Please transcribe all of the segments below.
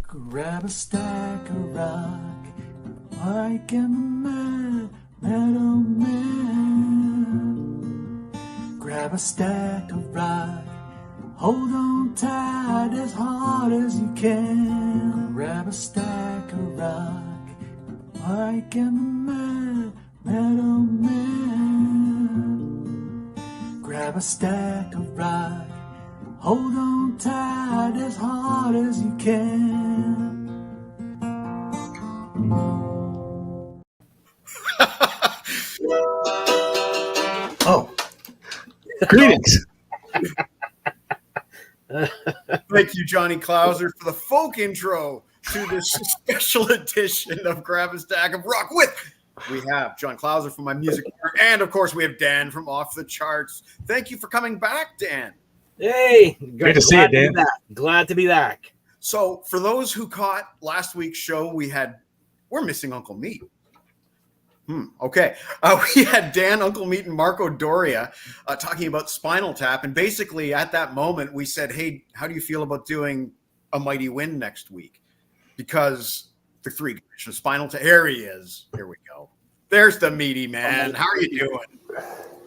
Grab a stack of rock, Mike and the Meadow Man. Grab a stack of rock, hold on tight as hard as you can. Grab a stack of rock, Mike and the Meadow Man. Grab a stack of rock, hold on tight as hard as you can. Oh, greetings. Thank you, Johnny Klauser, for the folk intro to this special edition of Grab a Stack of Rock with. We have John Klauser from My Music Corner, and of course we have Dan from Off the Charts. Thank you for coming back, Dan. Hey, great to see you, Dan. Glad to be back. So, for those who caught last week's show, we're missing Uncle Meat. Okay. We had Dan, Uncle Meat, and Marco Doria talking about Spinal Tap, and basically at that moment we said, "Hey, how do you feel about doing A Mighty Wind next week?" Because the three guys, Spinal Tap. Here he is. Here we go. There's the meaty man. How are you doing?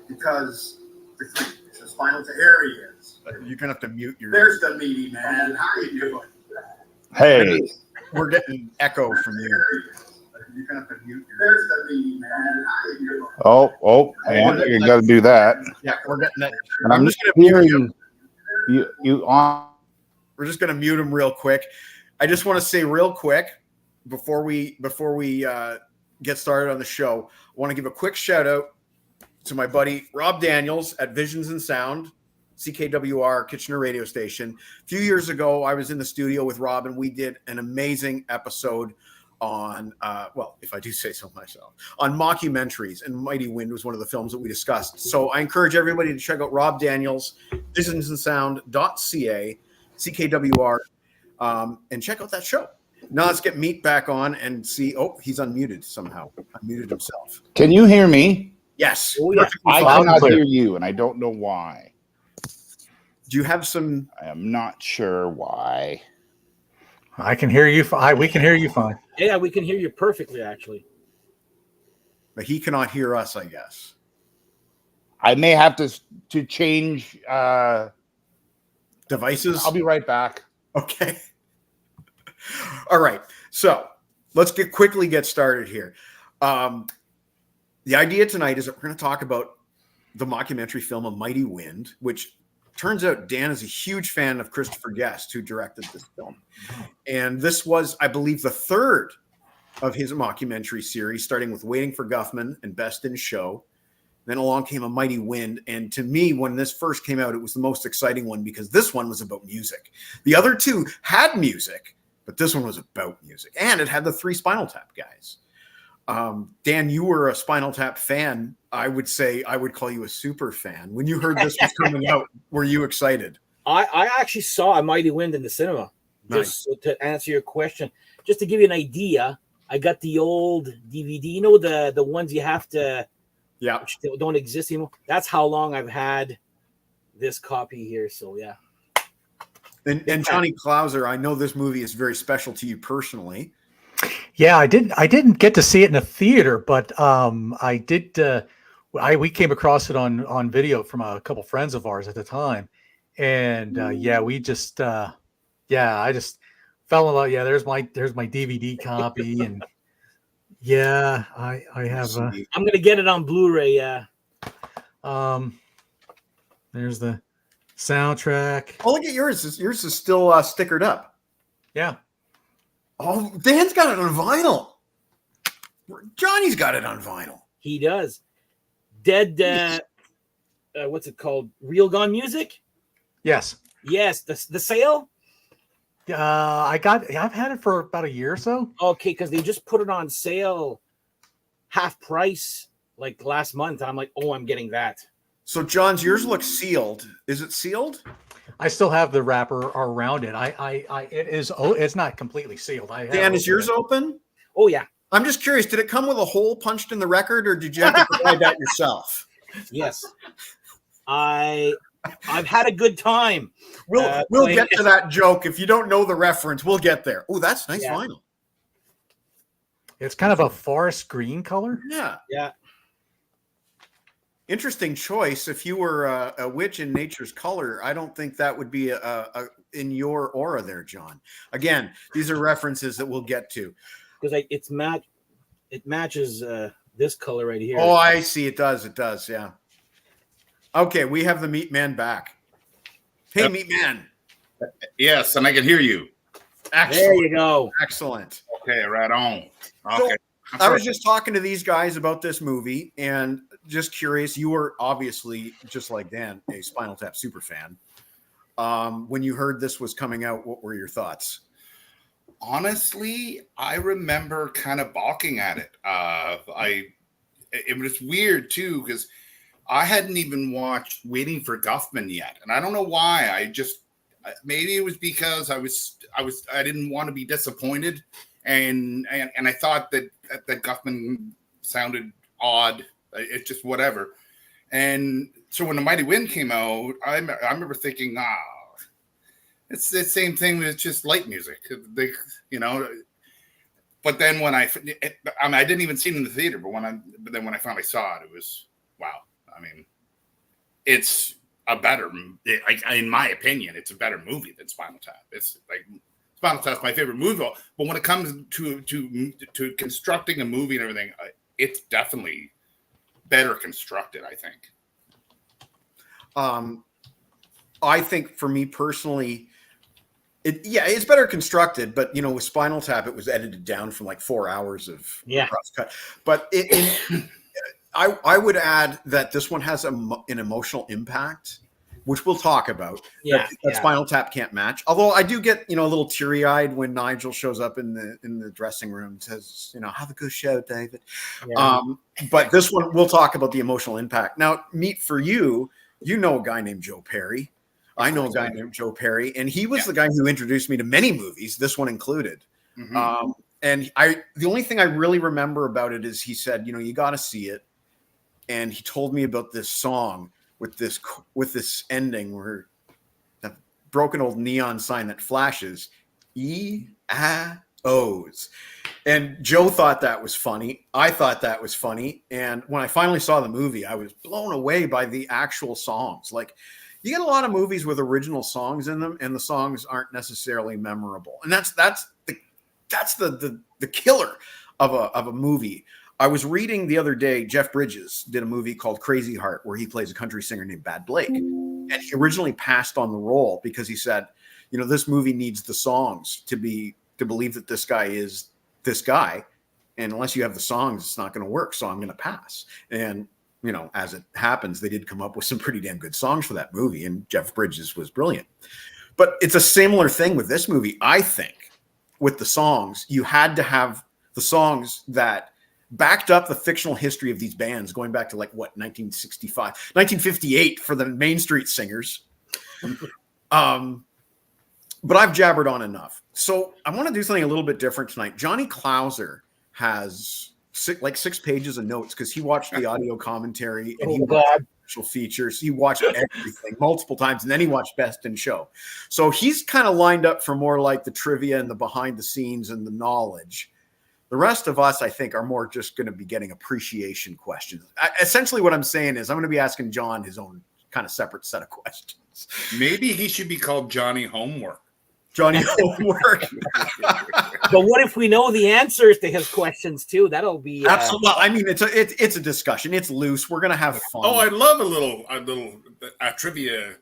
Because the three guys, Spinal Tap. Here he is. You're gonna have to mute your. There's the meaty man. How are you doing? Hey, we're getting echo from you. You're gonna have to mute your. There's the meaty man. How are you doing? oh, man, you got to do that. Yeah, we're getting that. I'm just hearing you on. We're just gonna mute him real quick. I just want to say real quick before we get started on the show, I want to give a quick shout out to my buddy Rob Daniels at Visions and Sound, CKWR Kitchener radio station. A few years ago, I was in the studio with Rob, and we did an amazing episode on, if I do say so myself, on mockumentaries, and Mighty Wind was one of the films that we discussed. So I encourage everybody to check out Rob Daniels, visionsandsound.ca, CKWR, and check out that show. Now let's get Meat back on and see. Oh, he's unmuted somehow. Unmuted himself. Can you hear me? Yes. Oh, yeah. I cannot hear you, and I don't know why. Do you have some? I am not sure why. I can hear you. We can hear you fine. Yeah, we can hear you perfectly, actually. But he cannot hear us, I guess. I may have to change Devices. I'll be right back. Okay. All right. So let's quickly get started here. The idea tonight is that we're going to talk about the mockumentary film A Mighty Wind, which turns out Dan is a huge fan of Christopher Guest, who directed this film. And this was, I believe, the third of his mockumentary series, starting with Waiting for Guffman and Best in Show. Then along came A Mighty Wind. And to me, when this first came out, it was the most exciting one because this one was about music. The other two had music, but this one was about music. And it had the three Spinal Tap guys. Dan, you were a Spinal Tap fan. I would say I would call you a super fan. When you heard this was coming out, were you excited? I actually saw A Mighty Wind in the cinema. Nice. Just to answer your question, just to give you an idea, I got the old DVD. You know the ones you have to, which don't exist anymore. That's how long I've had this copy here. So yeah. And Johnny Klauser, I know this movie is very special to you personally. Yeah, I didn't get to see it in a theater, but I did. We came across it on video from a couple friends of ours at the time, and we just I just fell in love. Yeah, there's my DVD copy, and I have. I'm gonna get it on Blu-ray. Yeah. There's the soundtrack. Oh, look at yours. Yours is still stickered up. Yeah. Oh, Dan's got it on vinyl. Johnny's got it on vinyl. He does. Dead. What's it called? Real Gone Music. Yes. Yes. The sale. I've had it for about a year or so. Okay, because they just put it on sale, half price, like last month. I'm like, oh, I'm getting that. So John's, yours looks sealed. Is it sealed? I still have the wrapper around it. It's not completely sealed. Dan, is yours open? Oh yeah. I'm just curious. Did it come with a hole punched in the record, or did you have to provide that yourself? Yes. I I've had a good time. We'll playing- get to that joke. If you don't know the reference, we'll get there. Oh, that's nice vinyl. It's kind of a forest green color. Yeah. Interesting choice. If you were a witch in nature's color, I don't think that would be in your aura there, John. Again, these are references that we'll get to. Because it matches this color right here. Oh, I see. It does. It does. Yeah. Okay, we have the Meat Man back. Hey, Meat Man. Yes, and I can hear you. Excellent. There you go. Excellent. Okay, right on. So, Okay. I was just talking to these guys about this movie and just curious. You were obviously, just like Dan, a Spinal Tap super fan. When you heard this was coming out, what were your thoughts? Honestly, I remember kind of balking at it. It was weird too because I hadn't even watched Waiting for Guffman yet, and I don't know why. Maybe it was because I didn't want to be disappointed, and I thought that Guffman sounded odd. It's just whatever. And so when The Mighty Wind came out, I remember thinking, it's the same thing. It's just light music, But then when I didn't even see it in the theater, but then when I finally saw it, it was wow. I mean, it's a better, in my opinion, it's a better movie than Spinal Tap. It's like Spinal Tap's my favorite movie, but when it comes to constructing a movie and everything, it's definitely better constructed, I think. I think for me personally, it's better constructed, but with Spinal Tap, it was edited down from like 4 hours of cross-cut. But I would add that this one has an emotional impact, which we'll talk about. That Spinal Tap can't match. Although I do get a little teary-eyed when Nigel shows up in the dressing room and says, have a good show, David. Yeah. But this one, we'll talk about the emotional impact. Now, Meat, for you, a guy named Joe Perry. I know a guy named Joe Perry, and he was the guy who introduced me to many movies, this one included. Mm-hmm. And the only thing I really remember about it is he said, you got to see it. And he told me about this song with this ending where that broken old neon sign that flashes, E-A-O's. And Joe thought that was funny. I thought that was funny. And when I finally saw the movie, I was blown away by the actual songs. Like, you get a lot of movies with original songs in them, and the songs aren't necessarily memorable. And that's the killer of a movie. I was reading the other day, Jeff Bridges did a movie called Crazy Heart, where he plays a country singer named Bad Blake. And he originally passed on the role because he said, this movie needs the songs to believe that this guy is this guy. And unless you have the songs, it's not going to work. So I'm going to pass. And as it happens, they did come up with some pretty damn good songs for that movie, and Jeff Bridges was brilliant. But it's a similar thing with this movie, I think, with the songs. You had to have the songs that backed up the fictional history of these bands going back to 1965, 1958 for the Main Street Singers. But I've jabbered on enough. So I want to do something a little bit different tonight. Johnny Clouser has 6 pages of notes because he watched the audio commentary and he watched special features. He watched everything multiple times, and then he watched Best in Show. So he's kind of lined up for more like the trivia and the behind the scenes and the knowledge. The rest of us, I think, are more just going to be getting appreciation questions. Essentially, what I'm saying is I'm going to be asking John his own kind of separate set of questions. Maybe he should be called Johnny Homework. Johnny Homework. But what if we know the answers to his questions too? That'll be absolutely. I mean, it's a discussion. It's loose. We're gonna have fun. Oh, I'd love a little trivia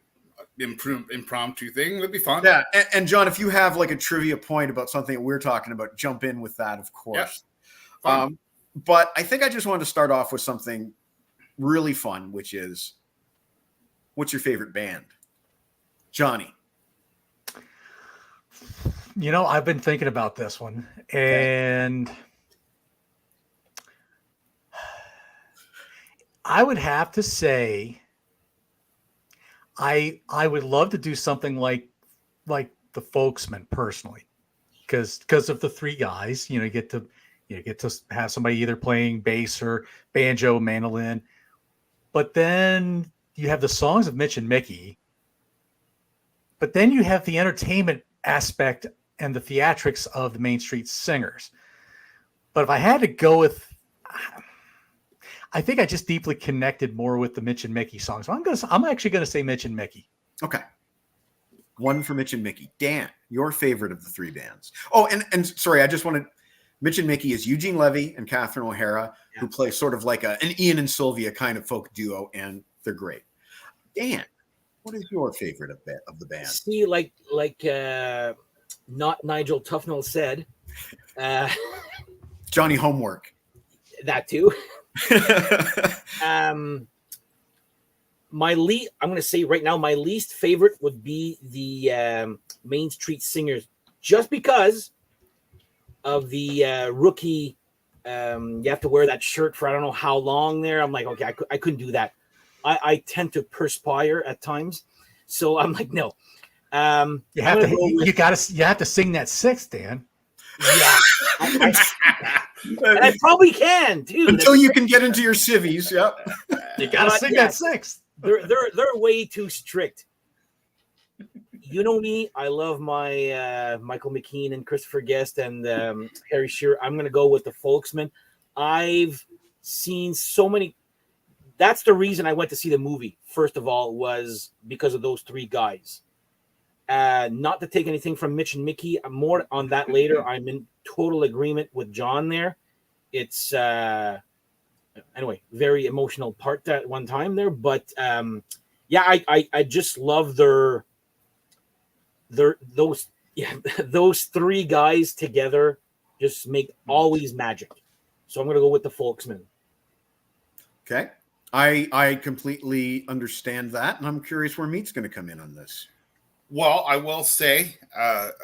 impromptu thing. That'd be fun. Yeah, and John, if you have like a trivia point about something that we're talking about, jump in with that, of course. Yeah. But I think I just wanted to start off with something really fun, which is, what's your favorite band, Johnny? I've been thinking about this one, and I would have to say I would love to do something like the Folksmen personally, because of the 3 guys. You get to have somebody either playing bass or banjo, mandolin, but then you have the songs of Mitch and Mickey, but then you have the entertainment aspect and the theatrics of the Main Street Singers. But if I had to go with, I think I just deeply connected more with the Mitch and Mickey songs. So I'm actually gonna say Mitch and Mickey. Okay. One for Mitch and Mickey. Dan, your favorite of the three bands. Oh, and sorry, I just wanted, Mitch and Mickey is Eugene Levy and Catherine O'Hara, who play sort of like an Ian and Sylvia kind of folk duo, and they're great. Dan, what is your favorite of the band? See, like not Nigel Tufnell said, Johnny Homework. that too. I'm going to say right now, my least favorite would be the Main Street Singers, just because of the rookie. You have to wear that shirt for I don't know how long there. I'm like, okay, I couldn't do that. I tend to perspire at times, so I'm like, no. You have to sing that sixth, Dan. Yeah, and I probably can too. Until you can get into your civvies. Yep. You got to sing that sixth. They're way too strict. You know me. I love my Michael McKean and Christopher Guest and Harry Shearer. I'm going to go with the Folksmen. I've seen so many. That's the reason I went to see the movie. First of all, was because of those three guys. Not to take anything from Mitch and Mickey. More on that later. I'm in total agreement with John there. It's anyway, very emotional part at one time there. But yeah, I just love those three guys together just make always magic. So I'm gonna go with the Folksmen. Okay. I completely understand that, and I'm curious where Meat's going to come in on this. Well, I will say, I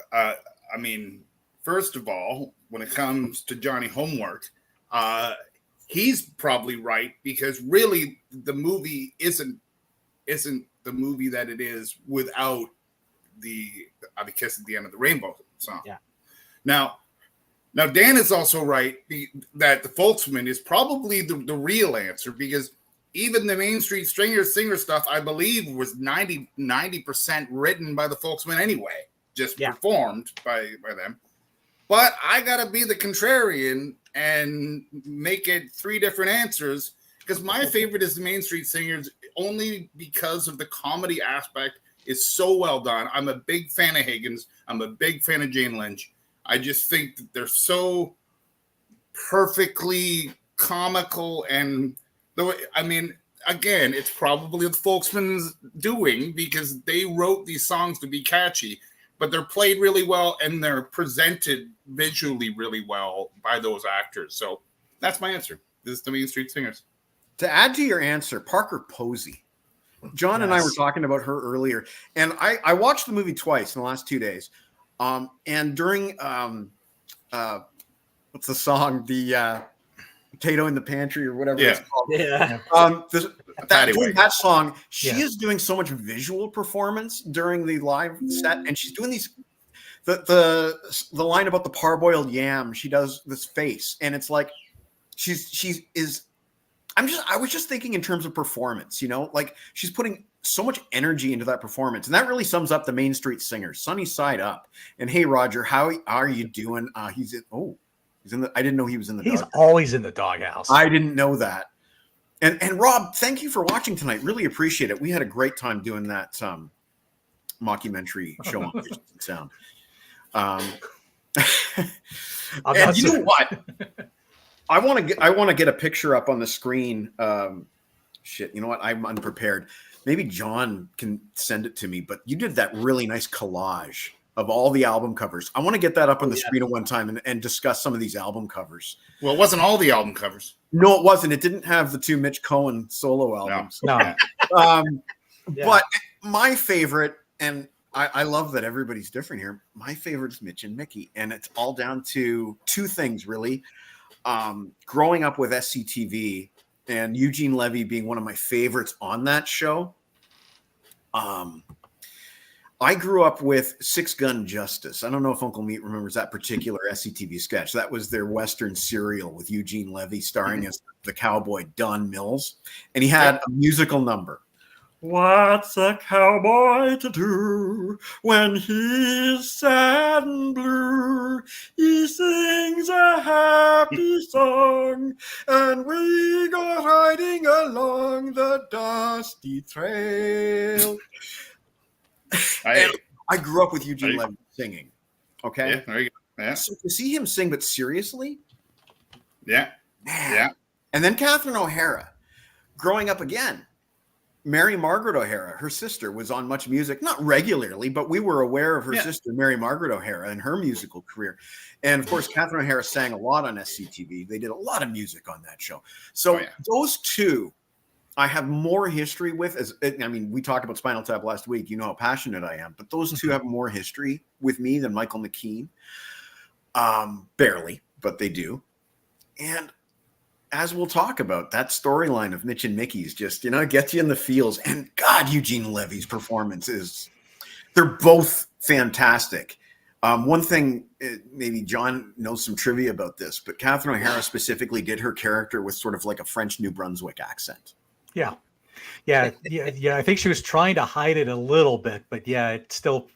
mean, first of all, when it comes to Johnny Homework, he's probably right, because really the movie isn't the movie that it is without the Kiss at the End of the Rainbow song. Yeah. Now Dan is also right that the Folksmen is probably the real answer, because even the Main Street Singer stuff, I believe, was 90% written by the Folksmen anyway, just performed by them. But I got to be the contrarian and make it three different answers, because my favorite is the Main Street Singers only because of the comedy aspect is so well done. I'm a big fan of Higgins. I'm a big fan of Jane Lynch. I just think that they're so perfectly comical, and again, it's probably the Folksmen's doing, because they wrote these songs to be catchy, but they're played really well and they're presented visually really well by those actors. So that's my answer. This is the Main Street Singers. To add to your answer, Parker Posey. John and I were talking about her earlier, and I watched the movie twice in the last 2 days. And during what's the song? The Potato in the Pantry or whatever it's called. Yeah. That song, she is doing so much visual performance during the live set, and she's doing these the line about the parboiled yam. She does this face, and it's like I was just thinking in terms of performance, like she's putting so much energy into that performance, and that really sums up the Main Street Singers. Sunny Side Up. And hey, Roger, how are you doing? He's in the. I didn't know he was in the. He's always in the doghouse. I didn't know that. And Rob, thank you for watching tonight. Really appreciate it. We had a great time doing that mockumentary show on Visions and Sound. And you know what? I want to get a picture up on the screen. Shit, you know what? I'm unprepared. Maybe John can send it to me. But you did that really nice collage of all the album covers. I want to get that up on the screen at one time and discuss some of these album covers. Well, it wasn't all the album covers. No, it wasn't. It didn't have the two Mitch Cohen solo albums. No. But my favorite, and I love that everybody's different here. My favorite is Mitch and Mickey, and it's all down to two things, really. Growing up with SCTV and Eugene Levy being one of my favorites on that show. I grew up with Six Gun Justice. I don't know if Uncle Meat remembers that particular SCTV sketch. That was their Western serial with Eugene Levy starring as the cowboy Don Mills. And he had a musical number What's a cowboy to do when he's sad and blue? He sings a happy song, and we go riding along the dusty trail. I grew up with Eugene Levy singing. Okay. Yeah, there you go. Yeah. So to see him sing, but seriously, Yeah. man. Yeah. And then Catherine O'Hara, growing up again. Mary Margaret O'Hara, her sister, was on Much Music, not regularly, but we were aware of her sister, Mary Margaret O'Hara, and her musical career. And of course, Catherine O'Hara sang a lot on SCTV. They did a lot of music on that show. So those two, I have more history with. We talked about Spinal Tap last week. You know how passionate I am, but those two have more history with me than Michael McKean. Barely, but they do. And as we'll talk about, that storyline of Mitch and Mickey's just, gets you in the feels. And God, Eugene Levy's performance they're both fantastic. One thing, maybe John knows some trivia about this, but Catherine O'Hara specifically did her character with sort of like a French New Brunswick accent. Yeah. I think she was trying to hide it a little bit, but yeah, it still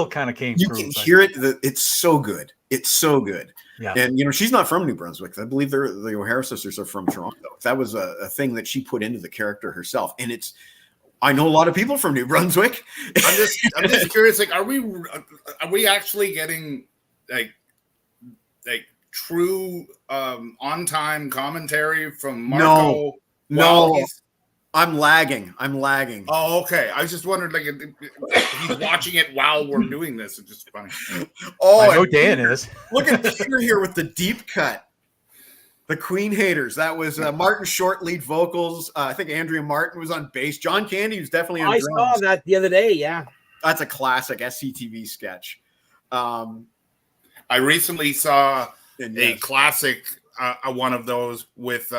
kind of came through. You can hear it. It's so good. It's so good. Yeah. And, she's not from New Brunswick. I believe the O'Hara sisters are from Toronto. That was a thing that she put into the character herself. And I know a lot of people from New Brunswick. I'm just curious, like, are we actually getting like true on-time commentary from Marco? No. I'm lagging. Oh, okay. I was just wondering, like, if he's watching it while we're doing this. It's just funny. Oh, I know Dan is. Look at Peter here with the deep cut. The Queen Haters. That was Martin Short lead vocals. I think Andrea Martin was on bass. John Candy was definitely on drums. I saw that the other day. Yeah, that's a classic SCTV sketch. I recently saw a classic one of those with.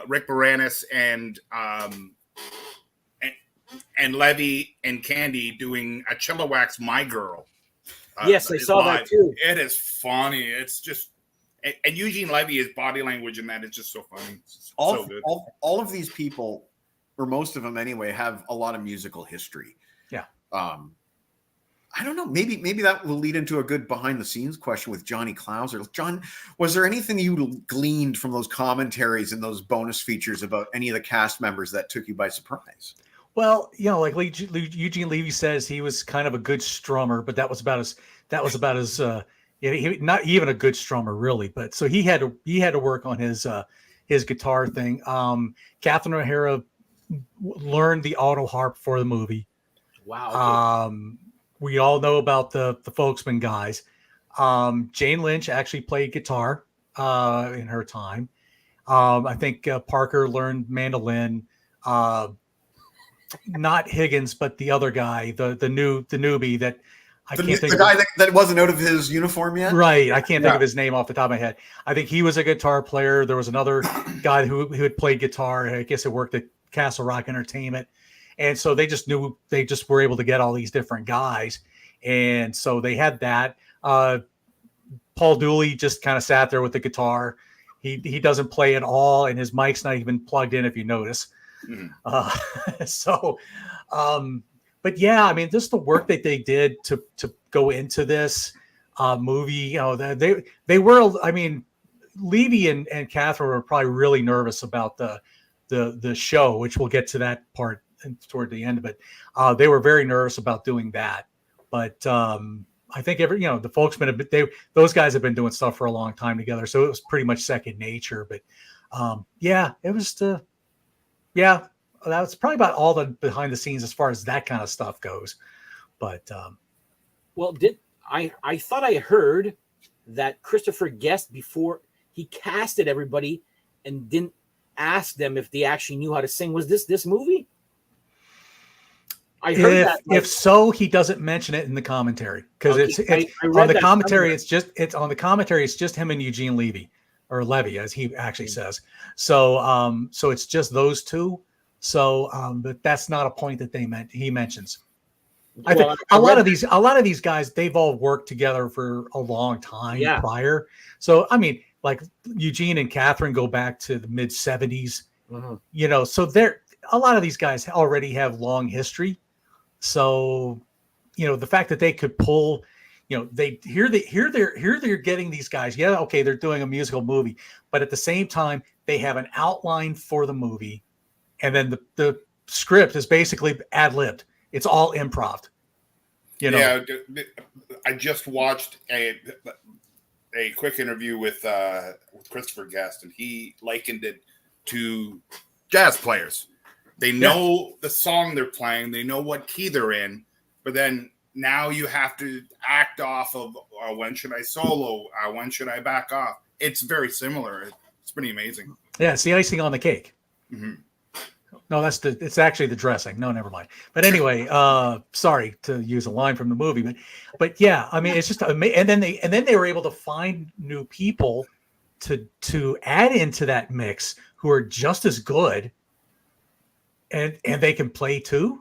Rick Moranis and Levy and Candy doing a Chilliwack's My Girl. Yes, I saw that too. It is funny. It's just, and Eugene Levy, his body language in that is just so funny. So good. All of these people, or most of them anyway, have a lot of musical history. Yeah. I don't know. Maybe that will lead into a good behind the scenes question with Johnny Clouser. John, was there anything you gleaned from those commentaries and those bonus features about any of the cast members that took you by surprise? Well, like Eugene Levy says, he was kind of a good strummer, but that was about as not even a good strummer really. But so he had to work on his guitar thing. Catherine O'Hara learned the auto harp for the movie. Wow. Okay. We all know about the Folksman guys. Jane Lynch actually played guitar in her time. I think Parker learned mandolin. Not Higgins, but the other guy, the newbie that I can't think of. The guy that wasn't out of his uniform yet? Right. I can't think of his name off the top of my head. I think he was a guitar player. There was another guy who had played guitar. I guess it worked at Castle Rock Entertainment. And so they just were able to get all these different guys. And so they had that. Paul Dooley just kind of sat there with the guitar. He doesn't play at all, and his mic's not even plugged in, if you notice. Mm-hmm. But yeah, I mean, just the work that they did to go into this movie, they were, I mean, Levy and Catherine were probably really nervous about the show, which we'll get to that part toward the end of it. They were very nervous about doing that, but I think the Folksmen those guys have been doing stuff for a long time together, so it was pretty much second nature. But it was that's probably about all the behind the scenes as far as that kind of stuff goes. But I thought I heard that Christopher Guest, before he casted everybody and didn't ask them if they actually knew how to sing, was this movie? I heard that. If so, he doesn't mention it in the commentary because it's on the commentary. It's on the commentary. It's just him and Eugene Levy, or Levy, as he actually says. So it's just those two. So, but that's not a point that he mentions. I think a lot of these guys, they've all worked together for a long time prior. So, I mean, like Eugene and Catherine go back to the mid 70s. Mm-hmm. So a lot of these guys already have long history. So, the fact that they could pull, they're getting these guys. Yeah, okay, they're doing a musical movie, but at the same time, they have an outline for the movie, and then the script is basically ad-libbed. It's all improv. Yeah, I just watched a quick interview with Christopher Guest, and he likened it to jazz players. They know the song they're playing, they know what key they're in, but then now you have to act off of when should I solo, when should I back off. It's very similar. It's pretty amazing. Yeah, it's the icing on the cake. Mm-hmm. No, it's actually the dressing. No, never mind. But anyway, sorry to use a line from the movie, but yeah, I mean, it's just amazing. And then they were able to find new people to add into that mix who are just as good, and they can play too.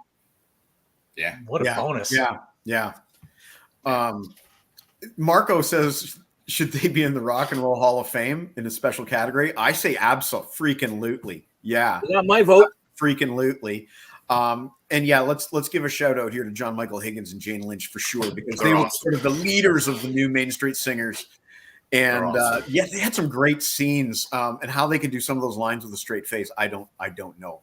Yeah, what a bonus. Yeah. Marco says, should they be in the Rock and Roll Hall of Fame in a special category? I say absolutely. Yeah, my vote. Freaking lootly. And yeah, let's give a shout out here to John Michael Higgins and Jane Lynch for sure, because they were sort of the leaders of the new Main Street Singers. And yeah, they had some great scenes. And how they could do some of those lines with a straight face, I don't know.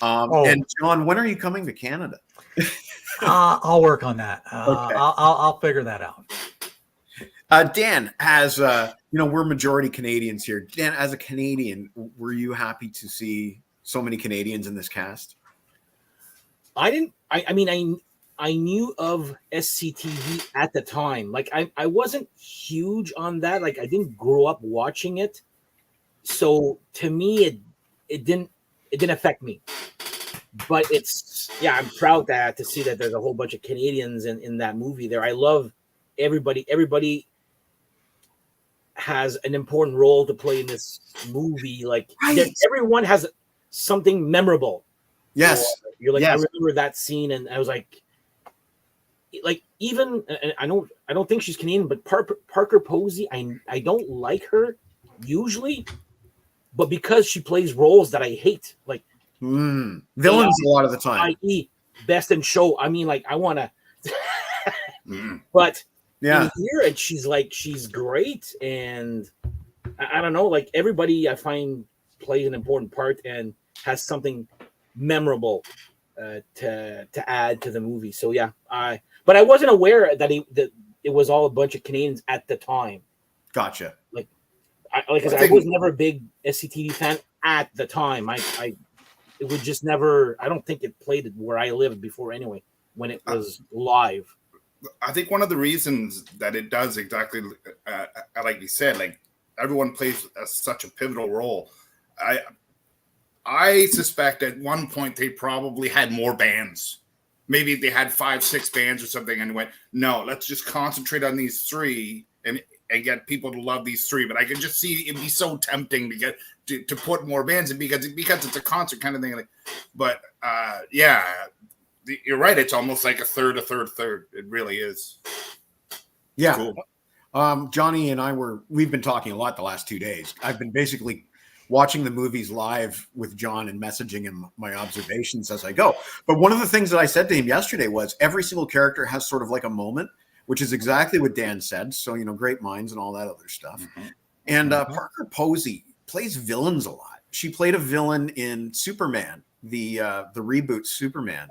And John, when are you coming to Canada? I'll work on that. Okay. I'll figure that out. Dan, as we're majority Canadians here. Dan, as a Canadian, were you happy to see so many Canadians in this cast? I knew of SCTV at the time. Like I wasn't huge on that. Like I didn't grow up watching it. So to me, it didn't affect me. But I'm proud to see that there's a whole bunch of Canadians in that movie there. I love everybody. Everybody has an important role to play in this movie. Like everyone has something memorable. Yes. So you're like, yes. I remember that scene, and I was like even I don't think she's Canadian, but Parker Posey, I don't like her usually, but because she plays roles that I hate, like villains a lot of the time. I.e. Best in Show. I mean, like I want to, but yeah, here and she's great, and I don't know, like everybody I find plays an important part and has something memorable to add to the movie. So yeah, but I wasn't aware that it was all a bunch of Canadians at the time. Gotcha. I was never a big SCTV fan at the time. It would just never. I don't think it played where I lived before anyway when it was live. I think one of the reasons that it does exactly like you said, like everyone plays such a pivotal role. I suspect at one point they probably had more bands. Maybe they had 5-6 bands or something, and went, no, let's just concentrate on these 3 and get people to love these 3. But I could just see it'd be so tempting to get to put more bands in because it's a concert kind of thing. But yeah, you're right. It's almost like a third. It really is. Yeah. Cool. Johnny and we've been talking a lot the last 2 days. I've been basically watching the movies live with John and messaging him my observations as I go. But one of the things that I said to him yesterday was every single character has sort of like a moment, which is exactly what Dan said. So, great minds and all that other stuff. Mm-hmm. And Parker Posey plays villains a lot. She played a villain in Superman, the reboot Superman.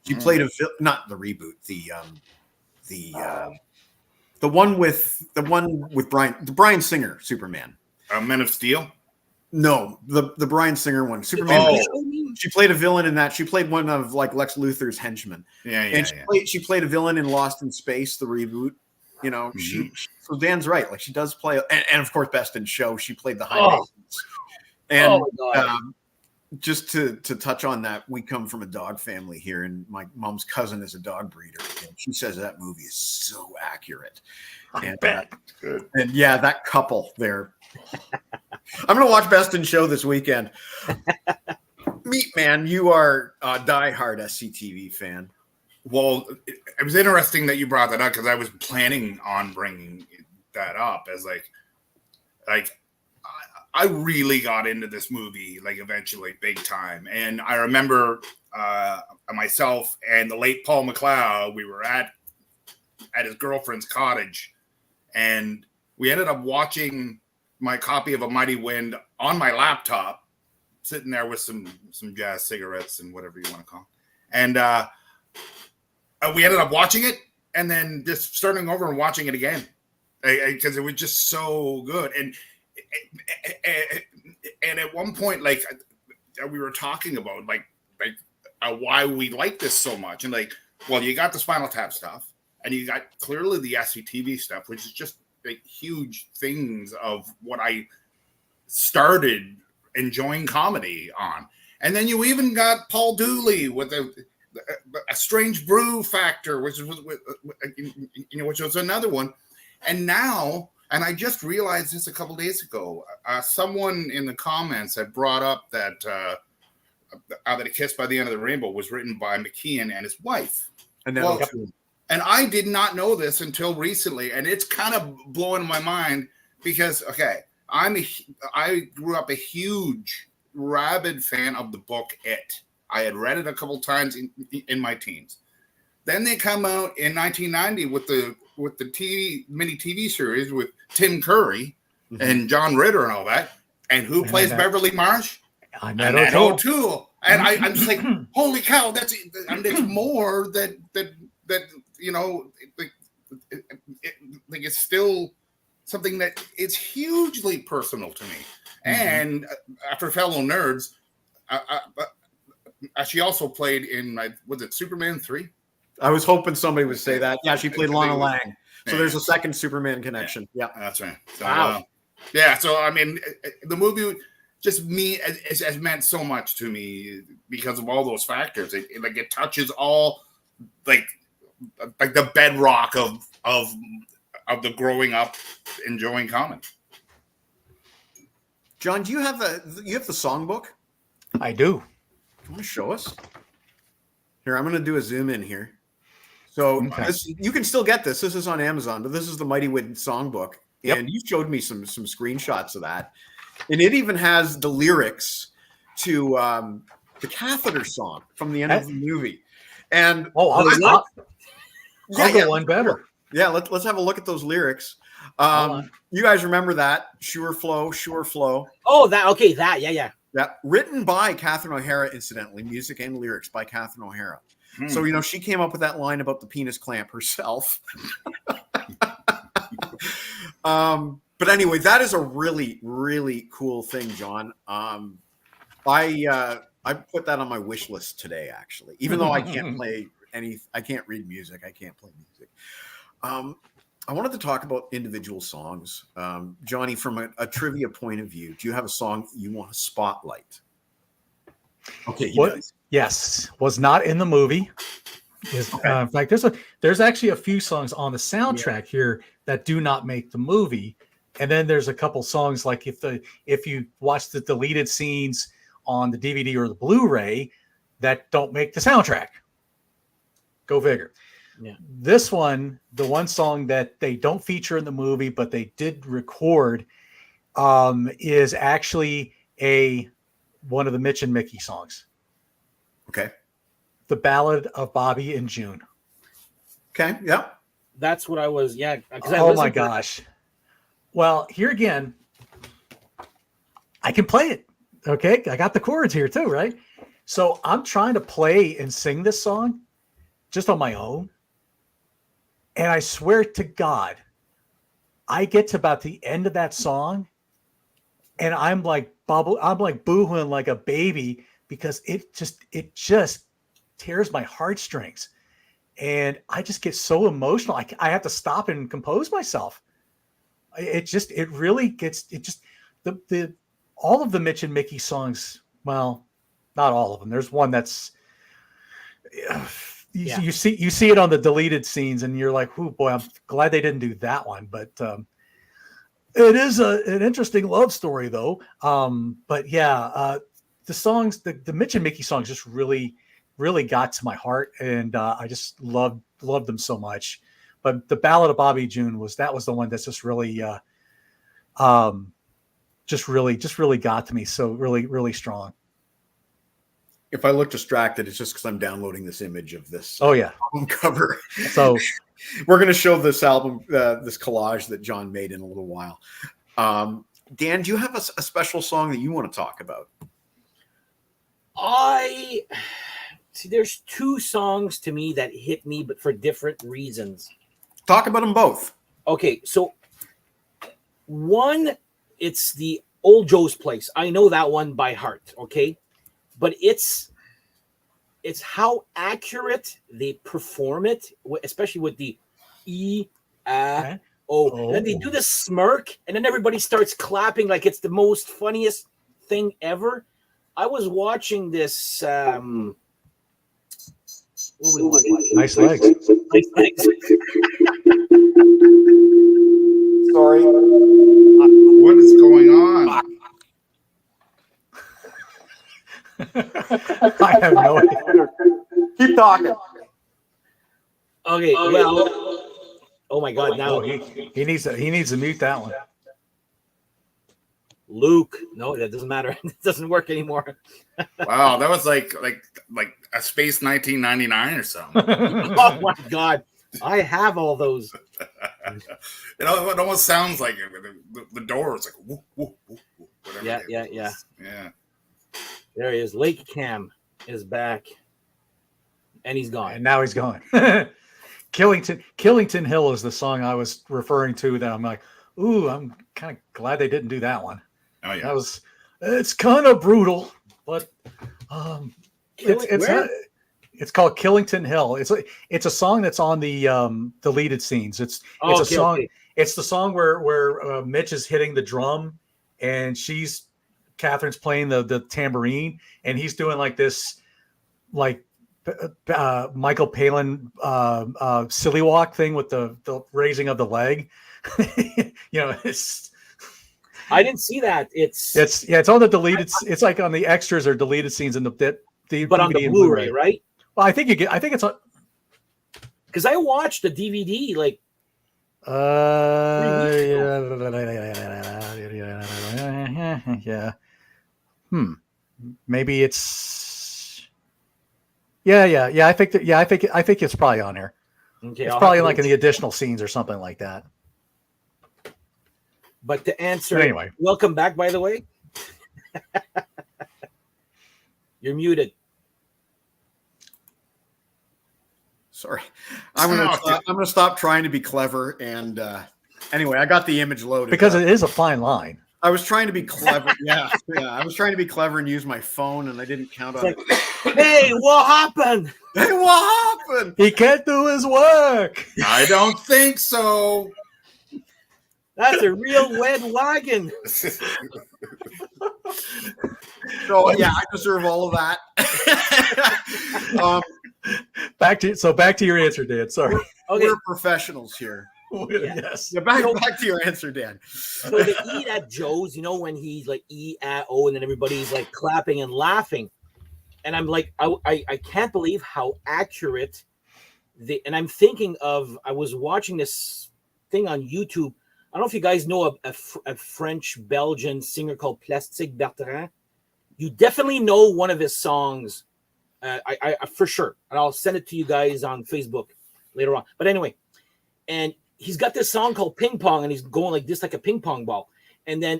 She played not the reboot, the one with Bryan Singer Superman. Men of Steel. No, the Bryan Singer one, Superman. She played a villain in that. She played one of like Lex Luthor's henchmen. She played a villain in Lost in Space, the reboot. So Dan's right. Like she does play, and of course, Best in Show. She played the high maintenance. And just to touch on that, we come from a dog family here, and my mom's cousin is a dog breeder, and she says that movie is so accurate. I bet. Good. And yeah, that couple there. I'm going to watch Best in Show this weekend. Meat Man, you are a diehard SCTV fan. Well, it was interesting that you brought that up because I was planning on bringing that up as like I really got into this movie, like eventually big time. And I remember myself and the late Paul McLeod, we were at his girlfriend's cottage, and we ended up watching my copy of A Mighty Wind on my laptop, sitting there with some jazz cigarettes and whatever you want to call it. And we ended up watching it and then just starting over and watching it again because it was just so good. And at one point, like we were talking about like why we like this so much, and like, well, you got the Spinal Tap stuff, and you got clearly the SCTV stuff, which is just like huge things of what I started enjoying comedy on. And then you even got Paul Dooley with a Strange Brew Factor, which was another one. And now, and I just realized this a couple days ago, someone in the comments had brought up that A Kiss by the End of the Rainbow was written by McKean and his wife. And I did not know this until recently, and it's kind of blowing my mind because, okay, I grew up a huge, rabid fan of the book It. I had read it a couple times in my teens. Then they come out in 1990 with the mini TV series with Tim Curry and John Ritter and all that. And who plays Beverly Marsh? Annette O'Toole. And I'm just like, holy cow, that's more that you know, like it's still something that is hugely personal to me. And after Fellow Nerds, she also played in, was it Superman 3? I was hoping somebody would say that. Yeah, she played Lana Lang. So there's a second Superman connection. Yeah, that's right. So, wow. Yeah, so I mean, the movie just has meant so much to me because of all those factors. It touches all like the bedrock of the growing up enjoying comedy. John, do you have the songbook? I do. You want to show us? Here, I'm going to do a zoom in here. So you can still get this. This is on Amazon, but this is the Mighty Wind songbook. And you showed me some screenshots of that. And it even has the lyrics to the Catheter song from the end of the movie. And I'll go one better. Yeah, let's have a look at those lyrics. You guys remember that? Sure Flow. Oh, that, yeah. Yeah, written by Catherine O'Hara, incidentally, music and lyrics by Catherine O'Hara. So, you know, she came up with that line about the penis clamp herself. But anyway, that is a really, really cool thing, John. I put that on my wish list today, actually, even though I can't I can't read music. I can't play music. I wanted to talk about individual songs. Johnny, from a trivia point of view, do you have a song you want to spotlight? Okay. Yes, was not in the movie. In fact, there's actually a few songs on the soundtrack here that do not make the movie. And then there's a couple songs like if you watch the deleted scenes on the DVD or the Blu-ray that don't make the soundtrack. Go figure. Yeah. This one, the one song that they don't feature in the movie, but they did record, is actually one of the Mitch and Mickey songs. Okay. The Ballad of Bobby and June. Okay. Yeah. That's what I was. Yeah. Oh my gosh. Well, here again, I can play it. Okay. I got the chords here too, right? So I'm trying to play and sing this song just on my own. And I swear to God, I get to about the end of that song and I'm like boohooing like a baby because it just tears my heartstrings. And I just get so emotional. I have to stop and compose myself. All of the Mitch and Mickey songs, well, not all of them. There's one that's, you see it on the deleted scenes and you're like, oh boy, I'm glad they didn't do that one. But it is an interesting love story though. But yeah, the songs, the Mitch and Mickey songs just really, really got to my heart. And I just loved them so much. But the Ballad of Bobby June was the one that's just really just really got to me. So really strong. If I look distracted, it's just because I'm downloading this image of this Oh yeah. album cover. So we're going to show this album, this collage that John made in a little while. Dan, do you have a special song that you want to talk about? I see. There's two songs to me that hit me, but for different reasons. Talk about them both. Okay, so one, it's the Old Joe's Place. I know that one by heart. Okay, but it's how accurate they perform it, especially with the E, A, O. And then they do this smirk, and then everybody starts clapping like it's the most funniest thing ever. I was watching this. What were we watching? Nice legs. Nice legs. Sorry. What is going on? I have no idea. Keep talking. Okay, well, oh my God! Now He needs to mute that one. Luke, no, that doesn't matter. It doesn't work anymore. Wow, that was like a space 1999 or something. Oh my God, I have all those. It almost sounds like the door is like whoop, whoop, whoop, whoop, whatever. Yeah. Yeah. There he is. Lake Cam is back, and he's gone. And now he's gone. Killington Hill is the song I was referring to. That I'm like, ooh, I'm kind of glad they didn't do that one. Oh yeah. It's kind of brutal, but it's called Killington Hill. It's a song that's on the deleted scenes. It's a song. Okay. It's the song where Mitch is hitting the drum, and Catherine's playing the tambourine, and he's doing like this, like Michael Palin silly walk thing with the raising of the leg. It's. I didn't see that. It's on the deleted. It's like on the extras or deleted scenes in the but DVD on the Blu-ray, right? Well, I think it's on. Because I watched the DVD like. Yeah. Maybe it's. Yeah. I think it's probably on there. Okay, it's probably like in the additional scenes or something like that. But to answer, but anyway, welcome back. By the way, you're muted. Sorry, I'm gonna stop trying to be clever. And anyway, I got the image loaded because it is a fine line. I was trying to be clever. Yeah. I was trying to be clever and use my phone, and I didn't count on it. Hey, what happened? Hey, what happened? He can't do his work. I don't think so. That's a real wet wagon. So yeah, I deserve all of that. Back to your answer, Dan. Sorry. Okay. We're professionals here. Yes. Yeah, back to your answer, Dan. So the Eat at Joe's, when he's like E-A-O, and then everybody's like clapping and laughing, and I'm like, I can't believe how accurate and I'm thinking of. I was watching this thing on YouTube. I don't know if you guys know a French-Belgian singer called Plastique Bertrand. You definitely know one of his songs, I for sure. And I'll send it to you guys on Facebook later on. But anyway, and he's got this song called Ping Pong, and he's going like this, like a ping pong ball. And then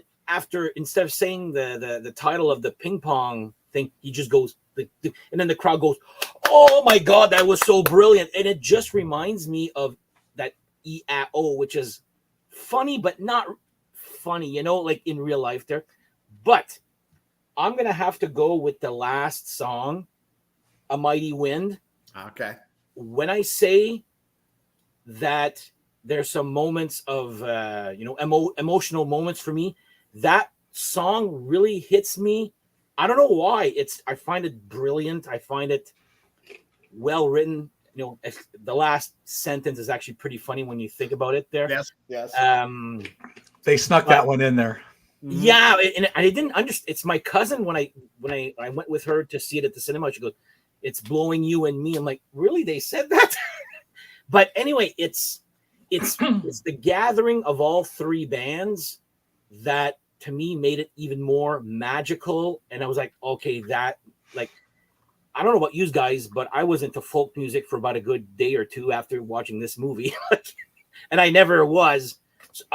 instead of saying the title of the ping pong thing, he just goes, and then the crowd goes, "Oh my God, that was so brilliant!" And it just reminds me of that E-A-O, which is funny but not funny, like in real life there. But I'm gonna have to go with the last song, A Mighty Wind. Okay. When I say that there's some moments of emotional moments for me, that song really hits me. I don't know why. I find it brilliant. I find it well written. The last sentence is actually pretty funny when you think about it there. Yes. They snuck that one in there. Yeah, and I didn't understand. It's my cousin when I went with her to see it at the cinema. She goes, "It's Blowing You and Me." I'm like, really? They said that? But anyway, it's the gathering of all three bands that to me made it even more magical. And I was like, okay, that, like, I don't know about you guys, but I was into folk music for about a good day or two after watching this movie. And I never was.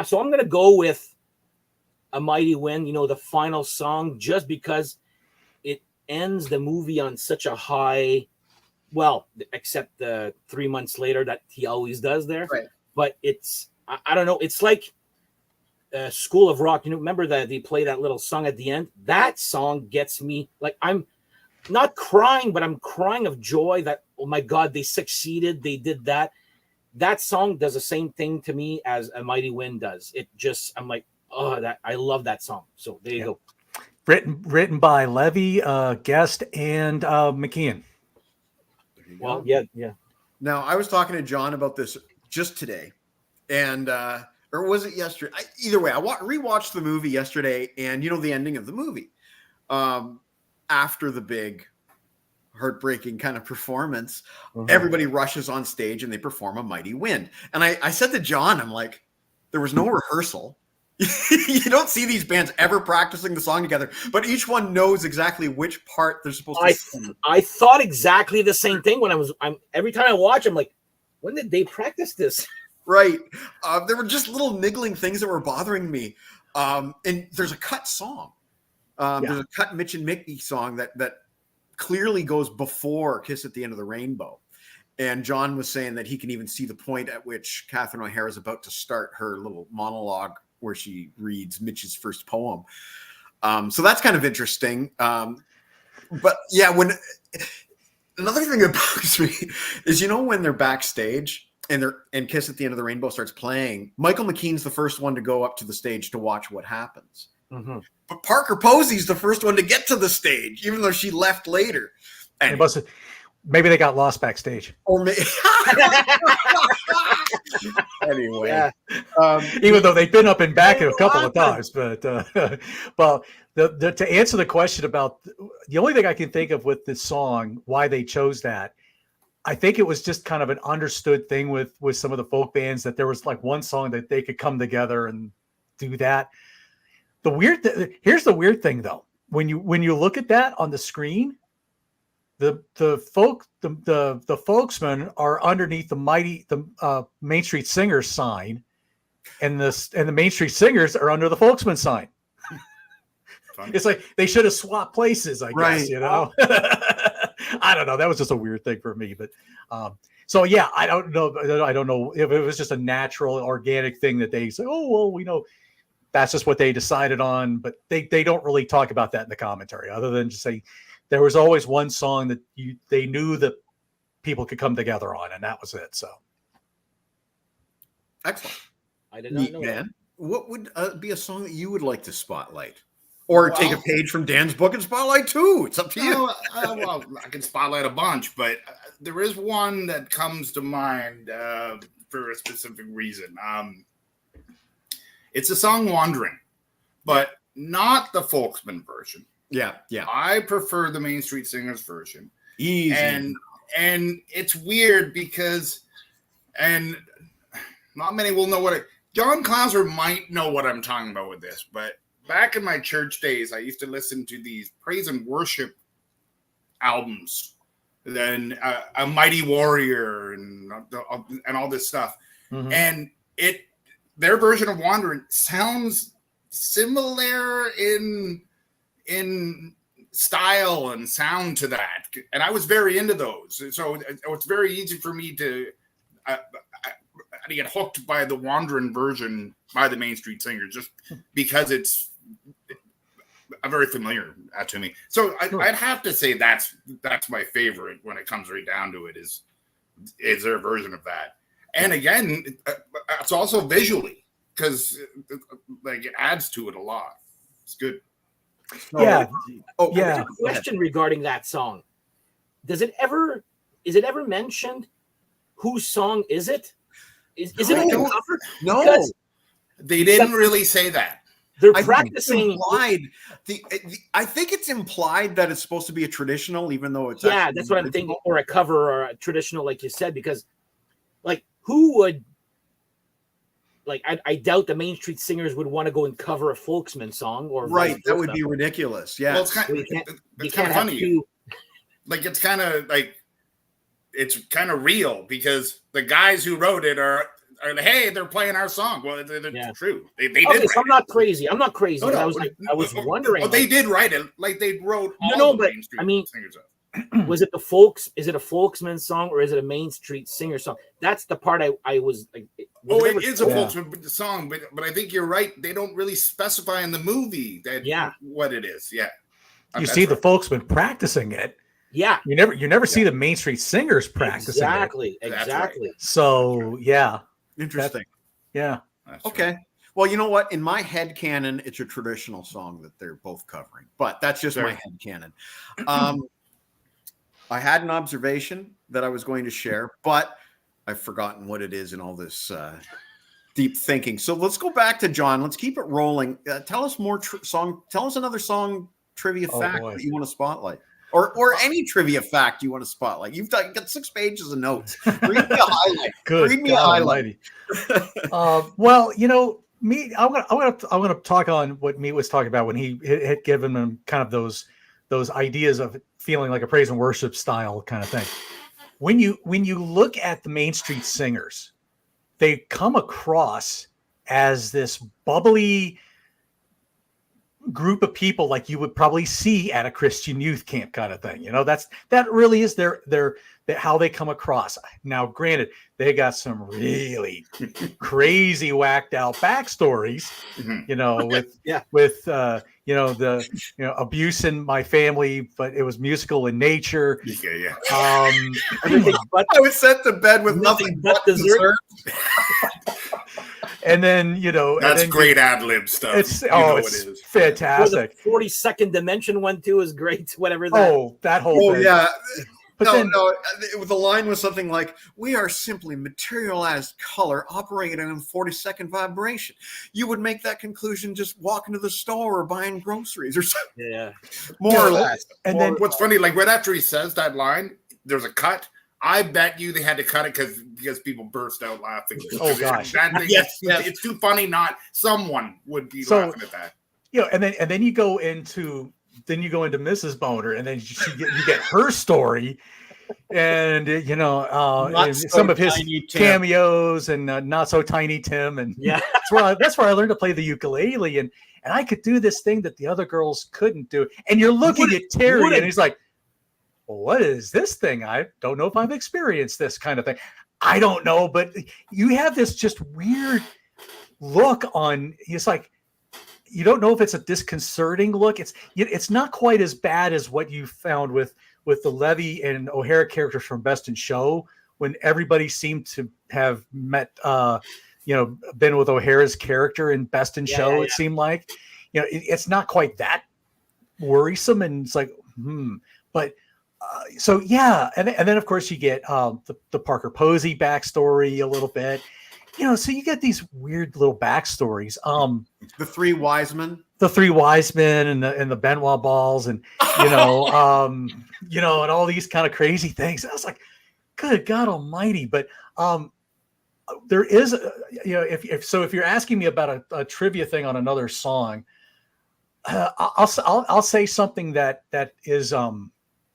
So I'm going to go with A Mighty Wind, you know, the final song, just because it ends the movie on such a high, well, except the 3 months later that he always does there. Right. But it's, I don't know, it's like School of Rock. You know, remember that they play that little song at the end? That song gets me, like, I'm not crying, but I'm crying of joy that, oh my God, they succeeded. They did that. That song does the same thing to me as A Mighty Wind does. It just, I'm like, oh, that I love that song. So there you go. Written by Levy, Guest, and McKeon. Well, yeah. Now, I was talking to John about this just today, and or was it yesterday? Either way, I rewatched the movie yesterday, and you know the ending of the movie. After the big heartbreaking kind of performance, everybody rushes on stage and they perform A Mighty Wind. And I said to John, I'm like, there was no rehearsal. You don't see these bands ever practicing the song together, but each one knows exactly which part they're supposed to sing. I thought exactly the same thing when every time I watch, I'm like, when did they practice this? Right. There were just little niggling things that were bothering me. And there's a cut song. There's a cut Mitch and Mickey song that clearly goes before Kiss at the End of the Rainbow. And John was saying that he can even see the point at which Catherine O'Hara is about to start her little monologue where she reads Mitch's first poem. So that's kind of interesting. But yeah, another thing that bugs me is, you know, when they're backstage and Kiss at the End of the Rainbow starts playing, Michael McKean's the first one to go up to the stage to watch what happens. Mm-hmm. But Parker Posey's the first one to get to the stage, even though she left later. And Maybe they got lost backstage. Or anyway, Even though they've been up and back a couple of times, but well, to answer the question about the only thing I can think of with this song, why they chose that, I think it was just kind of an understood thing with some of the folk bands that there was like one song that they could come together and do that. Here's the weird thing though, when you look at that on the screen, the folksmen are underneath the Main Street Singers sign, and the Main Street Singers are under the folksmen sign. It's like they should have swapped places, I guess, you know. I don't know. That was just a weird thing for me, but so yeah, I don't know if it was just a natural, organic thing that they say, oh well, we know that's just what they decided on, but they don't really talk about that in the commentary, other than just say there was always one song that they knew that people could come together on, and that was it. So excellent. I did not know that. that. What would be a song that you would like to spotlight? Or take a page from Dan's book and spotlight too. It's up to you. Well, I can spotlight a bunch, but there is one that comes to mind for a specific reason. It's the song "Wandering," but not the Folksman version. Yeah. I prefer the Main Street Singers version. Easy. And it's weird because, and not many will know John Clauser might know what I'm talking about with this, but back in my church days, I used to listen to these praise and worship albums, then A Mighty Warrior and all this stuff. Mm-hmm. And their version of Wandering sounds similar in style and sound to that. And I was very into those. So it's very easy for me to get hooked by the Wandering version by the Main Street Singers, just because it's very familiar to me. So I'd have to say that's my favorite when it comes right down to it, is their version of that. And again, it's also visually, because like it adds to it a lot. It's good. Yeah. Oh, yeah. A question regarding that song. Is it ever mentioned whose song is it? Is it a cover? No. Because they didn't really say that. They're practicing. I think it's implied that it's supposed to be a traditional, even though it's that's what I'm thinking, or a cover or a traditional, like you said, because like who would like I doubt the Main Street Singers would want to go and cover a Folksman song or Right. vice That would versa. be ridiculous. Yeah. Well, it's kind, So you can't it's have kind of funny. two. Like it's kind of like it's kind of real because the guys who wrote it are like, hey, they're playing our song. Well, they're true. They did. Okay, write so I'm not crazy. I'm not crazy. No, no. I was wondering. Oh, they did write it. Like they wrote all No, the but, Main Street I mean, Singers up. Was it the Folks? Is it a Folksman song or is it a Main Street Singer song? That's the part I was like. Oh, it is a Folksman song, but I think you're right. They don't really specify in the movie that what it is. Yeah, you see the Folksmen practicing it. Yeah, you never see the Main Street Singers practicing exactly. it. Exactly. Right. So yeah, interesting. That's okay. Right. Well, you know what? In my head canon, it's a traditional song that they're both covering, but that's just my head canon. I had an observation that I was going to share, but I've forgotten what it is in all this deep thinking. So let's go back to John. Let's keep it rolling. Tell us more Tell us another song trivia fact that you want to spotlight, or any trivia fact you want to spotlight. You've got 6 pages of notes. Read me a highlight. Good. Read me a highlight. Well, me, I'm gonna talk on what Meat was talking about when he had given them kind of those ideas of feeling like a praise and worship style kind of thing. When you look at the Main Street Singers, they come across as this bubbly group of people like you would probably see at a Christian youth camp kind of thing. That really is their how they come across. Now, granted, they got some really crazy whacked out backstories, with the abuse in my family, but it was musical in nature. Yeah. Everything but I was sent to bed with nothing but dessert. And then that's great ad lib stuff. It's fantastic. The 42nd Dimension one too is great. Whatever that. Oh, that whole thing. Yeah. But the line was something like, "We are simply materialized color operating in 40-second vibration." You would make that conclusion just walking to the store or buying groceries or something. Yeah, more or less. And then what's funny, like right after he says that line, there's a cut. I bet you they had to cut it because people burst out laughing. Oh gosh, yes. It's too funny. Not someone would be laughing at that. And then you go into Mrs. Boner, and then you get her story, and some of his cameos and Not So Tiny Tim, and that's where I learned to play the ukulele, and I could do this thing that the other girls couldn't do. And you're looking at Terry, and he's like, well, what is this thing? I don't know if I've experienced this kind of thing. I don't know, but you have this just weird look on. It's like you don't know if it's a disconcerting look. It's not quite as bad as what you found with the Levy and O'Hara characters from Best in Show, when everybody seemed to have met, been with O'Hara's character in Best in Show. It seemed like, it's not quite that worrisome, and it's like, but. And then of course you get the Parker Posey backstory a little bit, so you get these weird little backstories. The three wise men and the Benoit balls, and and all these kind of crazy things. I was like, good God Almighty! But there is, if you're asking me about a trivia thing on another song, I'll say something that is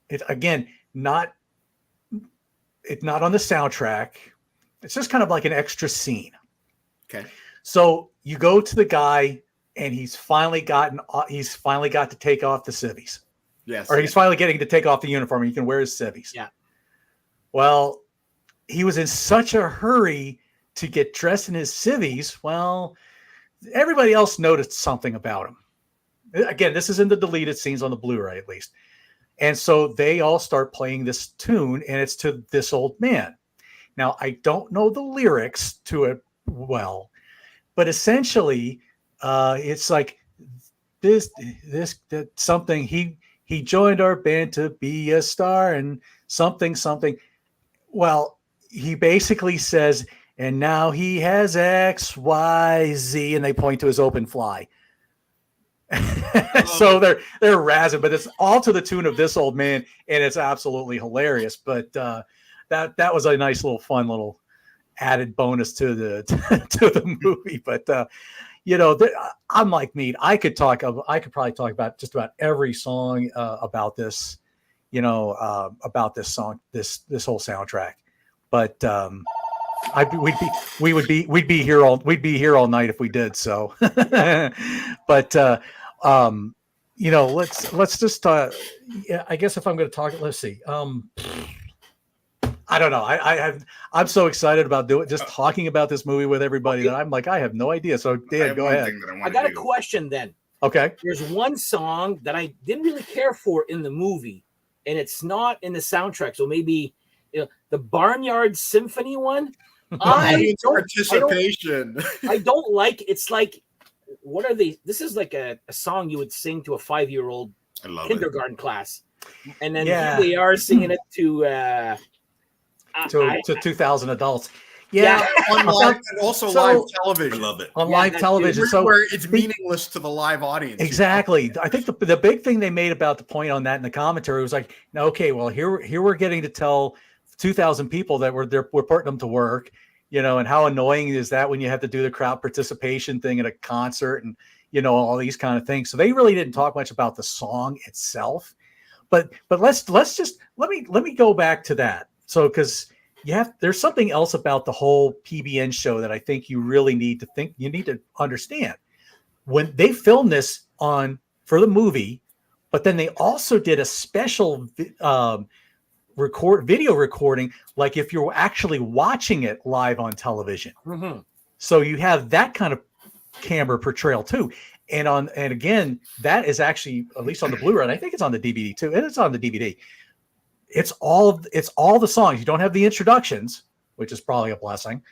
it's again not on the soundtrack. It's just kind of like an extra scene. Okay. So you go to the guy, and he's finally got to take off the civvies. Yes. Or he's finally getting to take off the uniform, and he can wear his civvies. Yeah. Well, he was in such a hurry to get dressed in his civvies. Well, everybody else noticed something about him. Again, this is in the deleted scenes on the Blu-ray, at least. And so they all start playing this tune, and it's to This Old Man. Now, I don't know the lyrics to it well, but essentially, it's like that something. He joined our band to be a star, and something. Well, he basically says, and now he has X, Y, Z, and they point to his open fly. So they're razzing, but it's all to the tune of This Old Man, and it's absolutely hilarious. But that was a nice little fun little added bonus to the to the movie. But you know, I'm like Mead. I could probably talk about just about every song about this, you know, about this song, this whole soundtrack. But we'd be here all night if we did so. But you know, let's just yeah, I guess if I'm going to talk, let's see. I don't know. I'm so excited about just talking about this movie with everybody that I'm like, I have no idea. So Dan, go ahead. I got a question then. Okay. There's one song that I didn't really care for in the movie, and it's not in the soundtrack. So maybe, you know, the Barnyard Symphony one. Participation. I don't like. It's like, what are they? This is like a song you would sing to a 5-year-old kindergarten class, and then here they are singing it to 2,000 adults. Yeah, on live, and also live television. I love it. On live television. So where it's meaningless to the live audience. Exactly. I think the big thing they made about the point on that in the commentary was like, okay, well, here we're getting to tell 2,000 people that we're putting them to work, you know, and how annoying is that when you have to do the crowd participation thing at a concert and, you know, all these kind of things. So they really didn't talk much about the song itself, but let's just let me go back to that. So, because there's something else about the whole PBN show that I think you really need to understand. When they filmed this for the movie, but then they also did a special video recording, like if you're actually watching it live on television. Mm-hmm. So you have that kind of camera portrayal too. And again, that is actually, at least on the Blu-ray, and I think it's on the DVD too, and it's on the DVD. It's all the songs. You don't have the introductions, which is probably a blessing,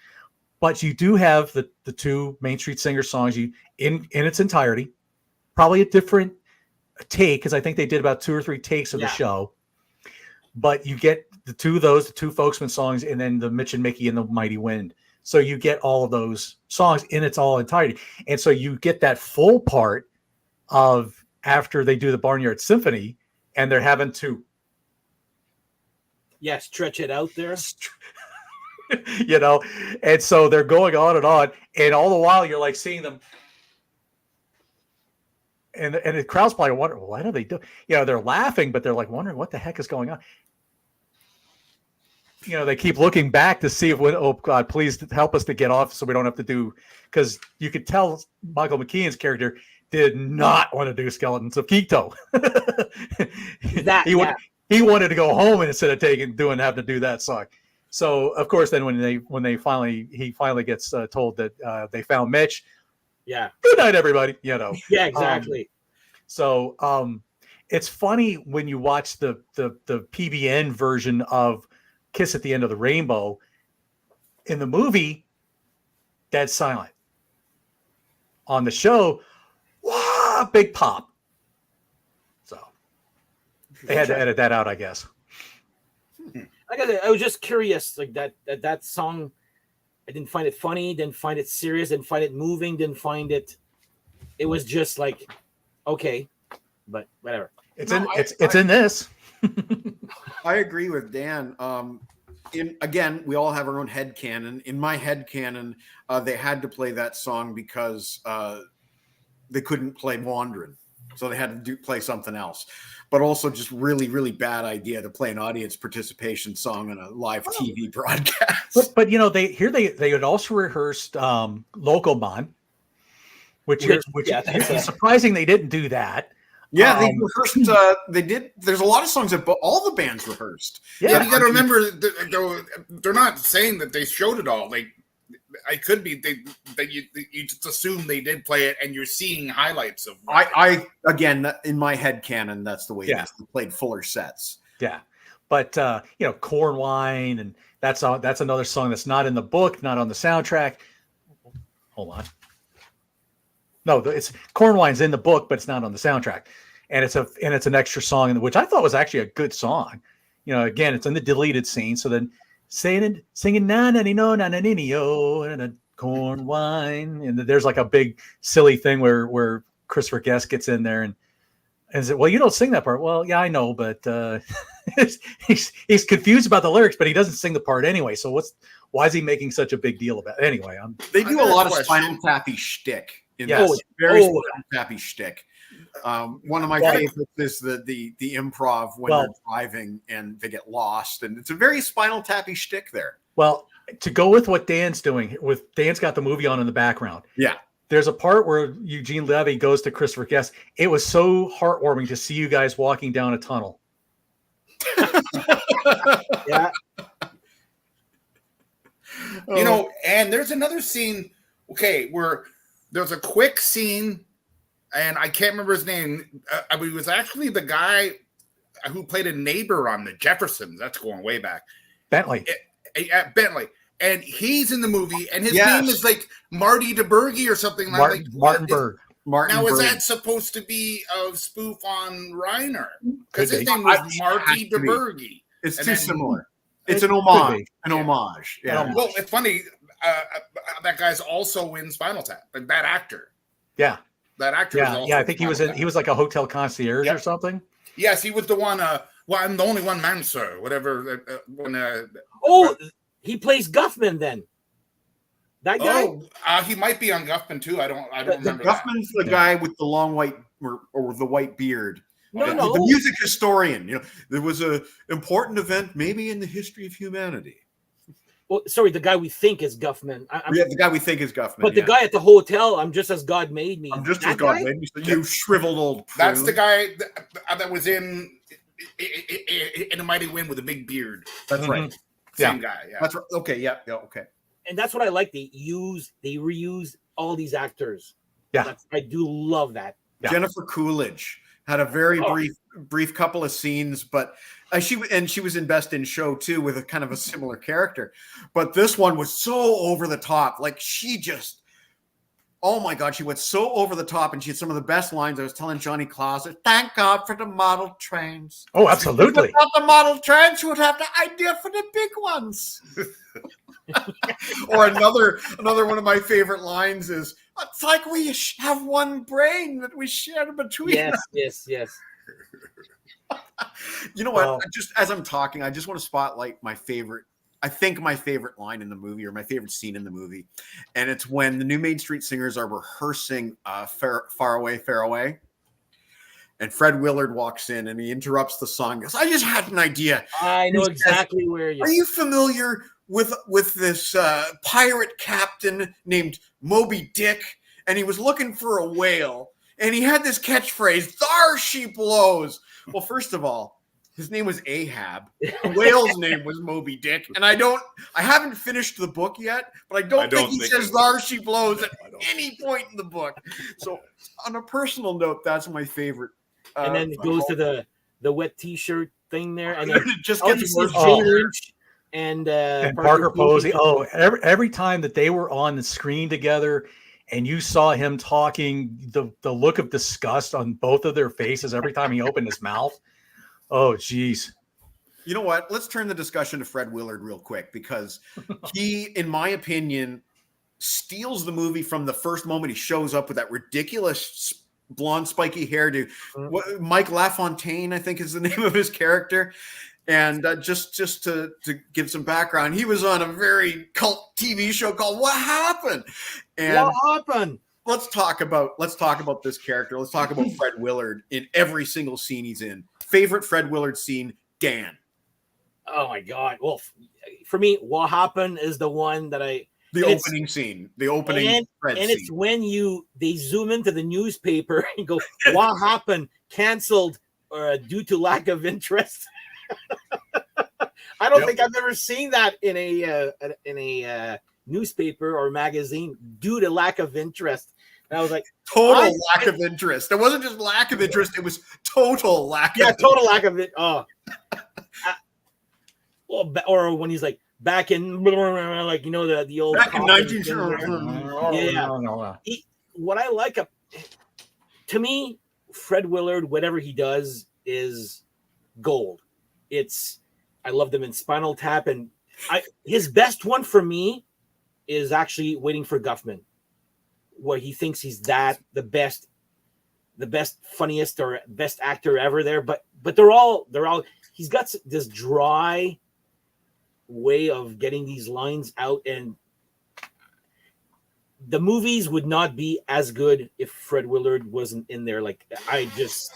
but you do have the two Main Street Singer songs in its entirety. Probably a different take, because I think they did about 2 or 3 takes of the show. But you get the two Folksman songs, and then the Mitch and Mickey and the Mighty Wind. So you get all of those songs in its all entirety, and so you get that full part of after they do the Barnyard Symphony, and they're having to. Yeah, stretch it out there. You know, and so they're going on, and all the while you're like seeing them, and the crowd's probably wondering, what are they doing? You know, they're laughing, but they're like wondering what the heck is going on. You know, they keep looking back to see if, oh God, please help us to get off so we don't have to do, because you could tell Michael McKean's character did not want to do Skeletons of Quito. He wanted to go home instead of having to do that song. So of course, then when he finally gets told that they found Mitch. Yeah. Good night, everybody. You know. Yeah, exactly. So it's funny when you watch the PBN version of Kiss at the End of the Rainbow. In the movie, dead silent. On the show, wow, big pop. They had to edit that out, I guess. I was just curious, like that song. I didn't find it funny, didn't find it serious, didn't find it moving, didn't find it. It was just like, okay, but whatever. It's in this. I agree with Dan. Again, we all have our own headcanon. In my headcanon, they had to play that song because they couldn't play Wanderin', so they had to play something else. But also just really, really bad idea to play an audience participation song on a live TV broadcast. But you know, they had also rehearsed Local Mon, which is surprising they didn't do that. Yeah, they rehearsed. They did. There's a lot of songs that all the bands rehearsed. Yeah, you got to remember, they're not saying that they showed it all. Like, I could be you just assume they did play it, and you're seeing highlights of. I again, in my head canon, that's the way it is. They played fuller sets. Yeah, but you know, Corn Wine, and that's another song that's not in the book, not on the soundtrack. Hold on. No, it's Corn Wine's in the book, but it's not on the soundtrack, and it's an extra song, which I thought was actually a good song. You know, again, it's in the deleted scene. So then singing na na ni no na na ni ni oh and a Corn Wine, and there's like a big silly thing where Christopher Guest gets in there and said, "Well, you don't sing that part." Well, yeah, I know, but he's confused about the lyrics, but he doesn't sing the part anyway. So why is he making such a big deal about it? Anyway, They do a got a lot of question. Spinal Tappy shtick. Yes. This. Very Spinal Tappy shtick. One of my favorites is the improv when they're driving and they get lost, and it's a very Spinal Tappy shtick there. Well, to go with what Dan's doing, Dan's got the movie on in the background. Yeah. There's a part where Eugene Levy goes to Christopher Guest. It was so heartwarming to see you guys walking down a tunnel. Yeah. You know, and there's another scene, where there's a quick scene, and I can't remember his name. It was actually the guy who played a neighbor on the Jeffersons. That's going way back. Bentley. Bentley. And he's in the movie, and his name is like Marty DeBurgy or something. Martin Berg. Now, is that supposed to be a spoof on Reiner? Because his name was Marty DeBurgy. It's too similar. It's an homage. An homage. Yeah. Well, it's funny. That guy's also in Spinal Tap. Like that actor. Yeah. That actor. Yeah. I think he was like a hotel concierge or something. Yes, he was the one. Well, I'm the only one man, sir. Whatever. He plays Guffman then. That guy. He might be on Guffman too. I don't remember. Guffman's the guy with the long white or the white beard. No. The music historian. You know, there was a important event maybe in the history of humanity. Well, sorry, the guy we think is Guffman. The guy we think is Guffman. But the guy at the hotel, I'm just as God made me. I'm just as God made me. You shriveled old prune. That's the guy that was in a Mighty Wind with a big beard. That's right. Same guy. Yeah. That's right. Okay. Yeah. Okay. And that's what I like. They reuse all these actors. Yeah. I do love that. Yeah. Jennifer Coolidge had a very brief couple of scenes, but she was in Best in Show too with a kind of a similar character. But this one was so over the top. Like she just, oh my God, she went so over the top, and she had some of the best lines. I was telling Johnny Claus, thank God for the model trains. Oh, absolutely. Without the model trains, you would have the idea for the big ones. Or another one of my favorite lines is, it's like we have one brain that we share between us. Yes. You know what? Just as I'm talking, I just want to spotlight my favorite line in the movie, or my favorite scene in the movie. And it's when the New Main Street Singers are rehearsing Far Away, Far Away. And Fred Willard walks in and he interrupts the song. He goes, I just had an idea. I know exactly where you're. Are you familiar with this pirate captain named Moby Dick? And he was looking for a whale. And he had this catchphrase, "Thar she blows." Well, first of all, his name was Ahab. The whale's name was Moby Dick. And I haven't finished the book yet, but I don't think he says "Thar she blows" at any point in the book. So on a personal note, that's my favorite. And then it goes to the wet T-shirt thing there, and then it just gets worse. Jay Lynch and Parker Posey. Oh, every time that they were on the screen together, and you saw him talking, the look of disgust on both of their faces every time he opened his mouth. Oh, geez. You know what? Let's turn the discussion to Fred Willard real quick, because he, in my opinion, steals the movie from the first moment he shows up with that ridiculous blonde spiky hairdo. Mike LaFontaine, I think, is the name of his character. And just to give some background, he was on a very cult TV show called What Happened? And what happened? Let's talk about this character. Let's talk about Fred Willard in every single scene he's in. Favorite Fred Willard scene, Dan. Oh my God. Well, for me, What Happened is the one that the opening scene. Fred scene. It's when they zoom into the newspaper and go, "What happened? Canceled due to lack of interest." I don't think I've ever seen that in a newspaper or magazine, due to lack of interest. And I was like, total lack of interest. It wasn't just lack of interest; it was total lack. Total lack of it. Oh, or when he's like, back in, like, you know, the old back in 19. What I like to me, Fred Willard, whatever he does is gold. I love them in Spinal Tap, and his best one for me is actually Waiting for Guffman, where he thinks he's the best, funniest or best actor ever there. But they're all he's got this dry, way of getting these lines out, and the movies would not be as good if Fred Willard wasn't in there. Like, I just,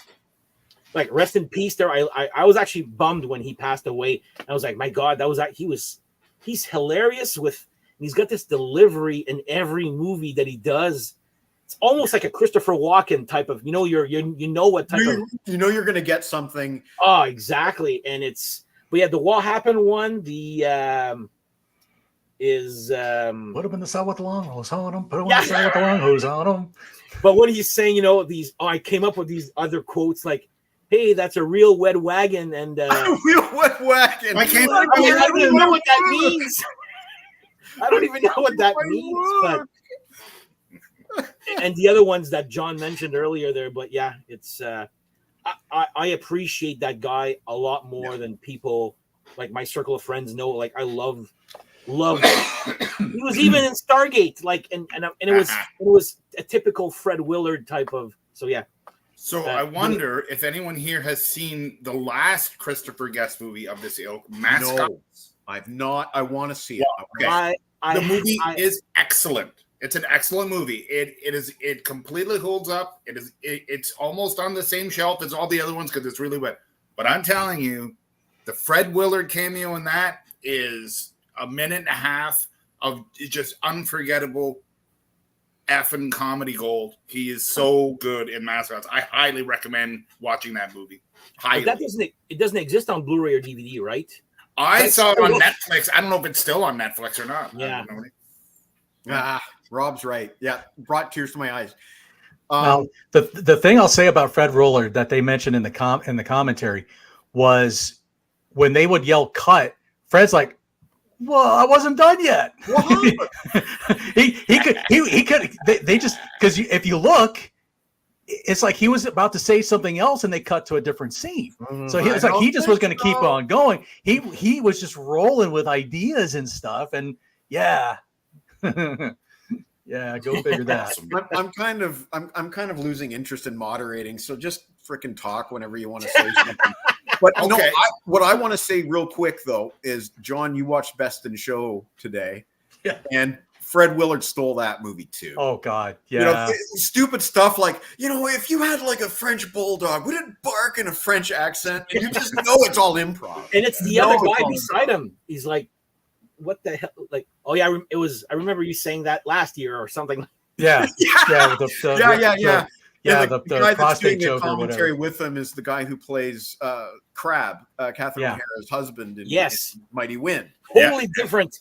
like, rest in peace there. I was actually bummed when he passed away. I was like, my God, he's hilarious he's got this delivery in every movie that he does. It's almost like a Christopher Walken type of, you know what type of, you're going to get something. Oh, exactly. And but yeah, the What Happened one, is put him in the cell with the long hose on him. Put him Yeah. in the cell with the long hose on him. but when he's saying, I came up with these other quotes like, hey, that's a real wet wagon, and Real wet wagon. I can't. I don't even know what that means. I don't even know what that means. But and the other ones that John mentioned earlier there, but yeah, it's I appreciate that guy a lot more than people like my circle of friends know. Like, I love he was even in Stargate, like, and it was a typical Fred Willard type of. So yeah. So I wonder if anyone here has seen the last Christopher Guest movie of this ilk, Mascots. No, I've not. I want to see it. Okay. The movie is excellent. It's an excellent movie. It completely holds up. It's almost on the same shelf as all the other ones because it's really wet. But I'm telling you, the Fred Willard cameo in that is a minute and a half of just unforgettable effing comedy gold. He is so good in Mascots. I highly recommend watching that movie. Highly. But it doesn't exist on Blu-ray or DVD, right? I saw it on Netflix. I don't know if it's still on Netflix or not. Yeah. Rob's right. Yeah, brought tears to my eyes. Now, the thing I'll say about Fred Willard that they mentioned in the commentary was when they would yell "cut," Fred's like, "Well, I wasn't done yet." he could. They just, because if you look, it's like he was about to say something else, and they cut to a different scene. So he was like, he just was going to keep on going. He was just rolling with ideas and stuff, and yeah. Yeah, go figure that. I'm kind of losing interest in moderating. So just freaking talk whenever you want to say something. But Okay. no, what I want to say real quick though is, John, you watched Best in Show today, and Fred Willard stole that movie too. Oh God, yeah. Stupid stuff like, if you had like a French bulldog, would it bark in a French accent? And you just know it's all improv. And it's the other guy beside him. He's like, what the hell? Like, oh yeah, I remember you saying that last year or something. Yeah. Yeah. The guy that's prostate doing a joke or commentary whatever. with him is the guy who plays Crab, Catherine O'Hara's husband in Mighty Wind. Totally different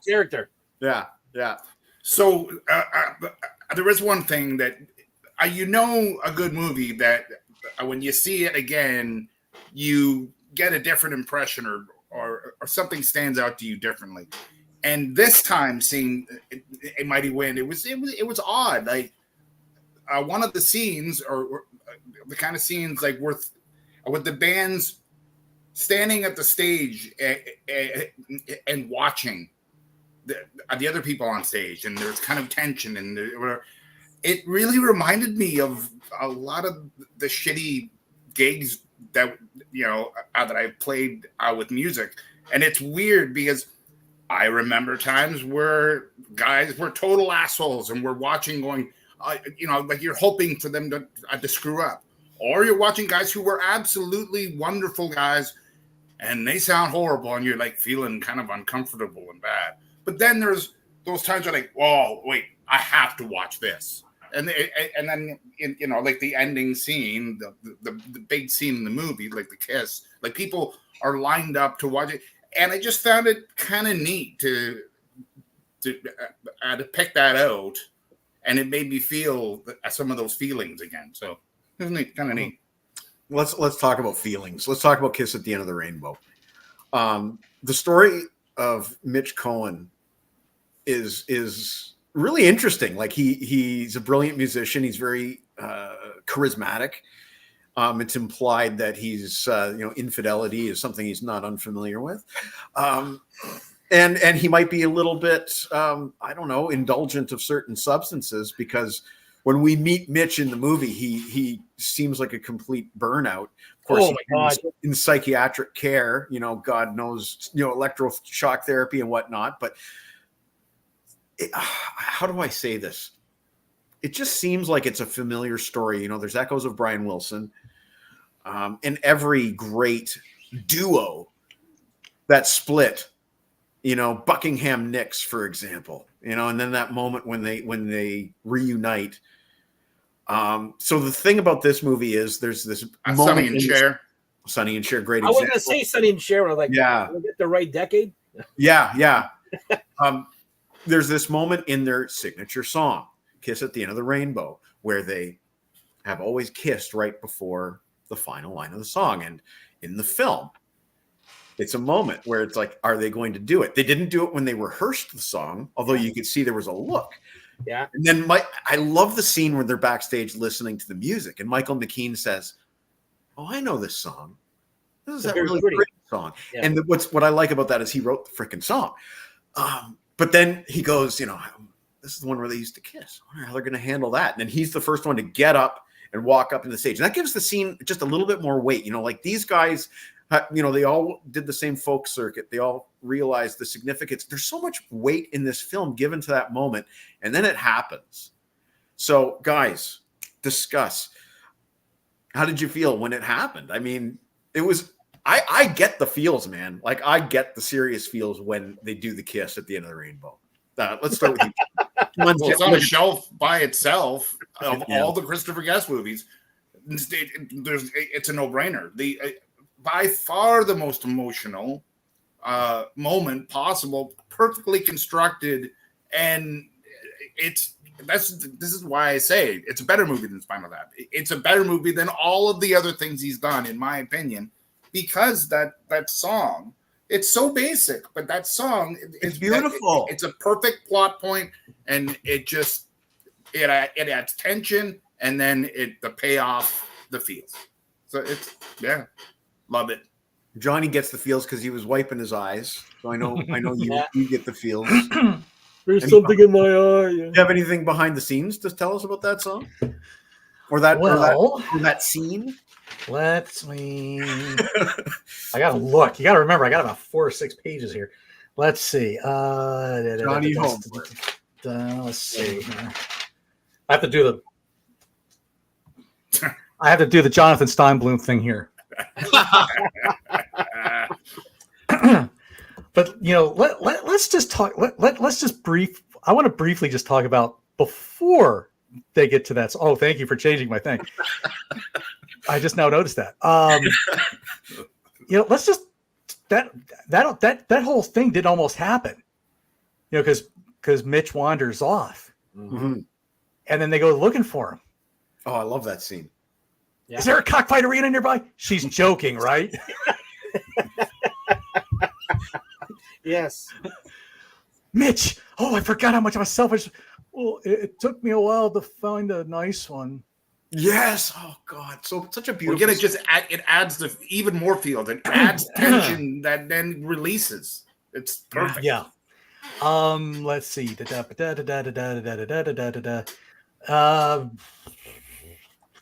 character. Yeah, yeah. So there is one thing that a good movie that when you see it again, you get a different impression or something stands out to you differently. And this time, seeing a Mighty Wind, it was odd. Like one of the scenes, or the kind of scenes like with the bands standing at the stage and watching the other people on stage, and there's kind of tension, and it really reminded me of a lot of the shitty gigs that that I played with music. And it's weird because I remember times where guys were total assholes and we're watching going, like you're hoping for them to screw up, or you're watching guys who were absolutely wonderful guys and they sound horrible and you're like feeling kind of uncomfortable and bad. But then there's those times where like, whoa, wait, I have to watch this. And then like the ending scene, the big scene in the movie, like the kiss, like people are lined up to watch it, and I just found it kind of neat to pick that out, and it made me feel some of those feelings again. So isn't it kind of neat? Let's talk about feelings. Let's talk about Kiss at the End of the Rainbow. The story of Mitch Cohen is really interesting. Like he's a brilliant musician. He's very charismatic. It's implied that he's infidelity is something he's not unfamiliar with, and he might be a little bit indulgent of certain substances, because when we meet Mitch in the movie, he seems like a complete burnout. Of course, Oh my God. in psychiatric care, God knows, electroshock therapy and whatnot. But how do I say this? It just seems like it's a familiar story. There's echoes of Brian Wilson, and every great duo that split. Buckingham Nicks, for example. And then that moment when they reunite. So the thing about this movie is there's this Sonny and Cher. Sonny and Cher, great I was example. going to say Sonny and Cher. I was like, Yeah. did I get the right decade? Yeah. There's this moment in their signature song, Kiss at the End of the Rainbow, where they have always kissed right before the final line of the song. And in the film, it's a moment where it's like, are they going to do it? They didn't do it when they rehearsed the song, although you could see there was a look. Yeah. And then I love the scene where they're backstage listening to the music, and Michael McKean says, "Oh, I know this song. This is a really great song." Yeah. And what I like about that is he wrote the freaking song. But then he goes, this is the one where they used to kiss. I wonder how they're going to handle that. And then he's the first one to get up and walk up in the stage. And that gives the scene just a little bit more weight. Like these guys, they all did the same folk circuit. They all realized the significance. There's so much weight in this film given to that moment. And then it happens. So guys, discuss. How did you feel when it happened? I mean, it was, I get the feels, man. Like I get the serious feels when they do the kiss at the end of the rainbow. Let's start with you. Well, it's on a shelf by itself of all the Christopher Guest movies. It's a no-brainer. By far the most emotional moment possible, perfectly constructed, and this is why I say it's a better movie than Spinal Tap. It's a better movie than all of the other things he's done, in my opinion, because that song, it's so basic, but that song is beautiful. It's a perfect plot point, and it adds tension, and then the payoff, the feels. So love it. Johnny gets the feels because he was wiping his eyes. So I know you get the feels. There's something in my eye. Do you have anything behind the scenes to tell us about that song? Or that scene? Let me. I gotta look. You gotta remember, I got about 4 or 6 pages here. Let's see. Johnny homework. Let's see. I have to do the Jonathan Steinblum thing here. But let's just talk. Let's just I want to briefly just talk about before they get to that. Oh, thank you for changing my thing. I just now noticed that. Let's just that whole thing did almost happen. Because Mitch wanders off, Mm-hmm. and then they go looking for him. Oh, I love that scene. Yeah. Is there a cockfight arena nearby? She's joking, right? Yes. Mitch, I forgot how much of a selfish. Well, it took me a while to find a nice one. Yes. Oh God. So such a beautiful. Again, it adds even more feel. It adds tension that then releases. It's perfect. Yeah. Let's see.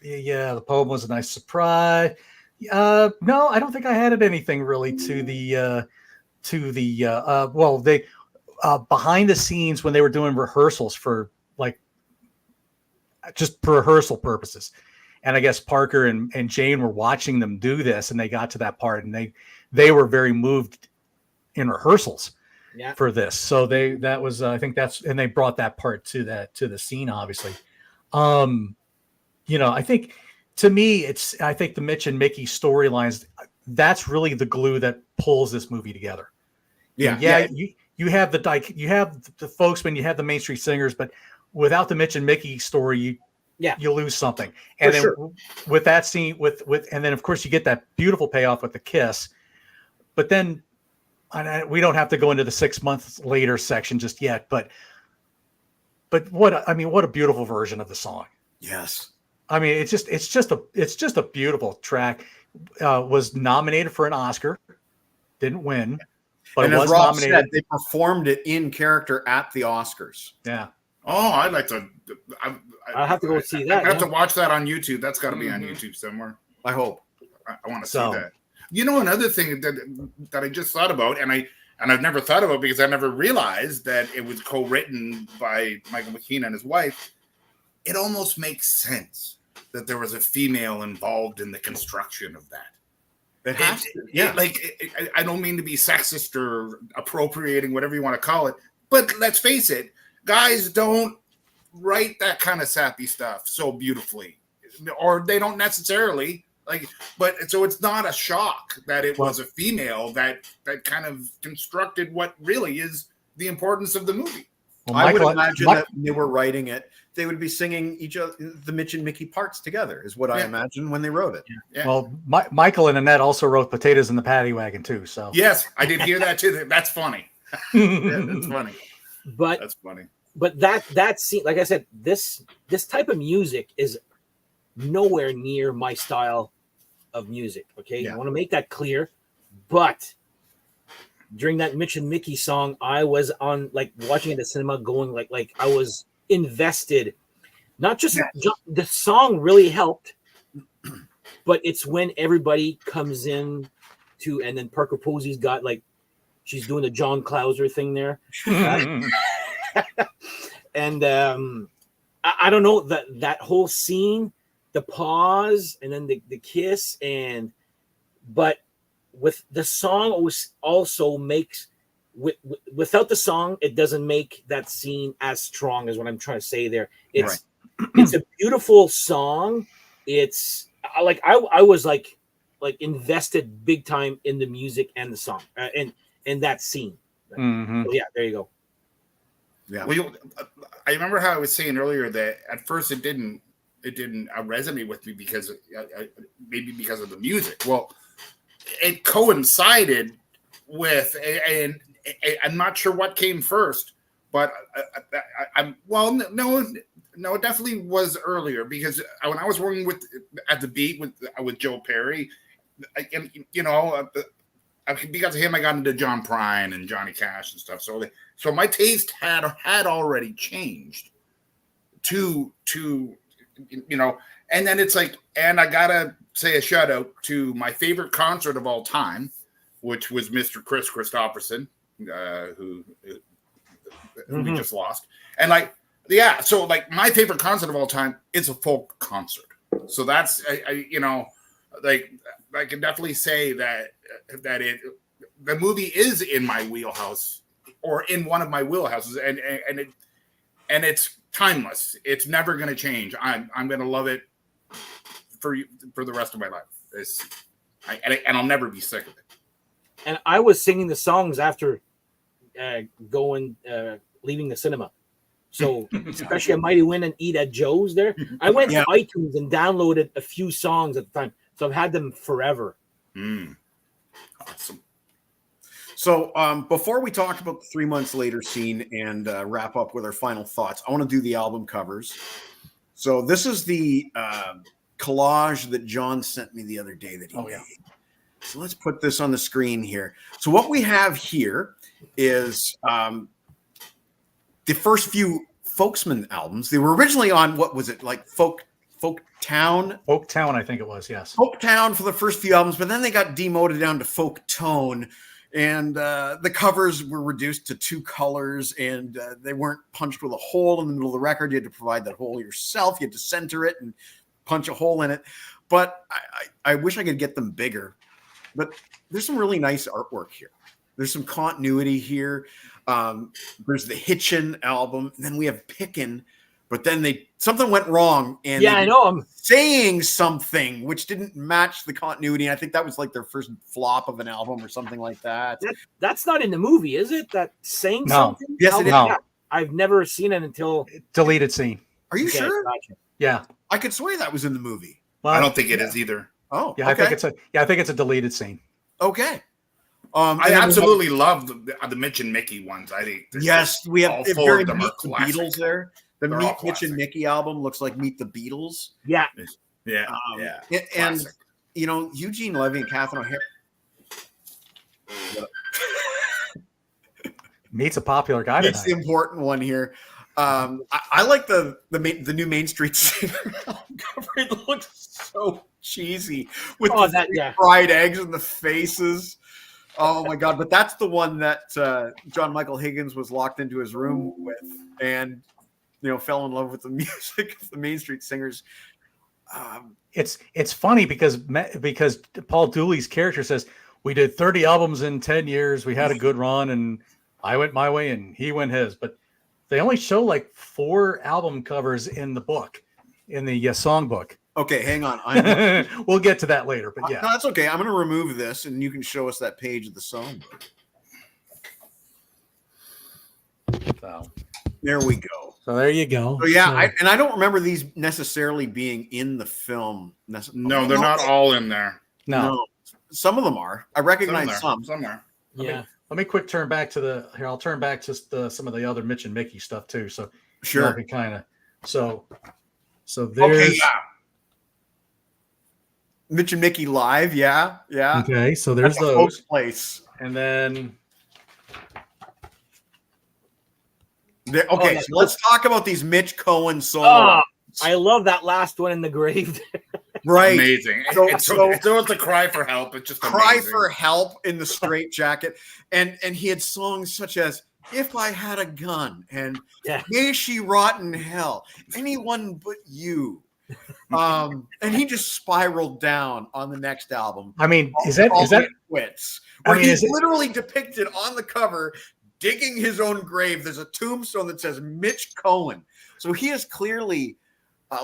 Yeah, the poem was a nice surprise. No, I don't think I added anything really to the they behind the scenes when they were doing rehearsals for just for rehearsal purposes. And I guess Parker and Jane were watching them do this, and they got to that part, and they were very moved in rehearsals for this. So and they brought that part to the scene, obviously. I think to me, I think the Mitch and Mickey storylines, that's really the glue that pulls this movie together. Yeah. You have the folks when you have the Main Street Singers, but without the Mitch and Mickey story, you lose something. And then with that scene, and then of course you get that beautiful payoff with the kiss. But then we don't have to go into the 6 months later section just yet. But what a beautiful version of the song. Yes. I mean, it's just a beautiful track. Was nominated for an Oscar, didn't win, but and it as was Rob nominated. said, they performed it in character at the Oscars. Yeah. Oh, I'd like to. I'll have to go see that. I have Yeah. to watch that on YouTube. That's got to be on YouTube somewhere. I hope. I want to So- see that. You know, another thing that I just thought about, and I've never thought about because I never realized that it was co-written by Michael McKean and his wife. It almost makes sense that there was a female involved in the construction of that. It has to. Yeah. I don't mean to be sexist or appropriating, whatever you want to call it, but let's face it, guys don't write that kind of sappy stuff so beautifully, or they don't necessarily but so it's not a shock that it was a female that kind of constructed what really is the importance of the movie. Well, I would Michael- imagine Mi- that when they were writing it, they would be singing each other the Mitch and Mickey parts together, is what I Yeah. imagine when they wrote it. Yeah. Well, Michael and Annette also wrote Potatoes in the Paddy Wagon too. So Yes, I did hear that too. That's funny. Yeah, that's funny. But That's funny. that scene, like I said, this type of music is nowhere near my style of music. Okay, Yeah. I want to make that clear. But during that Mitch and Mickey song, I was on watching it at the cinema, going like I was invested. Not just the song really helped, but it's when everybody comes in and then Parker Posey's got she's doing the John Clauser thing there. And I don't know that whole scene, the pause, and then the kiss, but with the song also makes without the song, it doesn't make that scene as strong as what I'm trying to say there. It's a beautiful song. It's I was invested big time in the music and the song and that scene. Mhm. So yeah, there you go. Yeah. Well, I remember how I was saying earlier that at first it didn't resonate with me because maybe because of the music. Well, it coincided with, and I'm not sure what came first, but no, it definitely was earlier because when I was working at the Beat with Joe Perry, because of him, I got into John Prine and Johnny Cash and stuff. So my taste had already changed to and then it's and I gotta say a shout out to my favorite concert of all time, which was Mr. Chris Christopherson, who we just lost, and so my favorite concert of all time is a folk concert. So that's I can definitely say that the movie is in my wheelhouse or in one of my wheelhouses, and it's timeless. It's never going to change. I'm going to love it for the rest of my life. And I'll never be sick of it. And I was singing the songs after leaving the cinema. So especially a Mighty Win and Eat at Joe's there. I went to iTunes and downloaded a few songs at the time. So I've had them forever. Awesome. So before we talk about the 3 months later scene and wrap up with our final thoughts, I want to do the album covers. So this is the collage that John sent me the other day that he made. So let's put this on the screen here. So what we have here is the first few Folksman albums. They were originally on, what was it, Folktown? Folktown, I think it was, yes. Folktown for the first few albums, but then they got demoted down to Folktone. And the covers were reduced to 2 colors, and they weren't punched with a hole in the middle of the record. You had to provide that hole yourself. You had to center it and punch a hole in it. But I wish I could get them bigger. But there's some really nice artwork here. There's some continuity here. There's the Hitchin album. And then we have Pickin'. But then something went wrong. And I know. I'm saying something which didn't match the continuity. And I think that was their first flop of an album or something like that. That's not in the movie, is it? That saying No. something? Yes, it is. No. Yeah. I've never seen it until. Deleted scene. Are you sure? Gotcha. Yeah. I could swear that was in the movie. Well, I don't think it is either. Oh, Yeah, okay. I think it's a deleted scene. Okay. I and then we absolutely love the Mitch and Mickey ones. I think have- yes, we have all it four very of them Meet are the classic. Beatles there. The They're all Meet Mitch classic. and Mickey album looks like Meet the Beatles. Yeah. Yeah, And classic. Eugene Levy and Catherine O'Hara. Meets a popular guy It's the tonight. important one here. I like the new Main Street Singer album cover. It looks so cheesy with fried eggs in the faces. Oh my god! But that's the one that John Michael Higgins was locked into his room with, and fell in love with the music of the Main Street Singers. It's funny because Paul Dooley's character says we did 30 albums in 10 years. We had a good run, and I went my way and he went his. But they only show like 4 album covers in the book, in the songbook. Okay, hang on. We'll get to that later, but yeah. No, that's okay. I'm going to remove this, and you can show us that page of the songbook. So there we go. So there you go. So yeah, I don't remember these necessarily being in the film. No, they're not all in there. No. Some of them are. I recognize some. Some are. Yeah. Let me quick turn back to I'll turn back to some of the other Mitch and Mickey stuff too. So sure. Kind of. So there's. Okay, yeah. Mitch and Mickey live, yeah. Okay, so there's those. Place. And then. Okay, so let's talk about these Mitch Cohen solos. I love that last one in the grave. Right. Amazing. So it's a cry for help. It's just cry amazing. For help in the straitjacket. And he had songs such as If I Had a Gun and May She Rot in Hell, Anyone But You. And he just spiraled down on the next album. I mean, is that quits? Where he's literally depicted on the cover digging his own grave. There's a tombstone that says Mitch Cohen. So he is clearly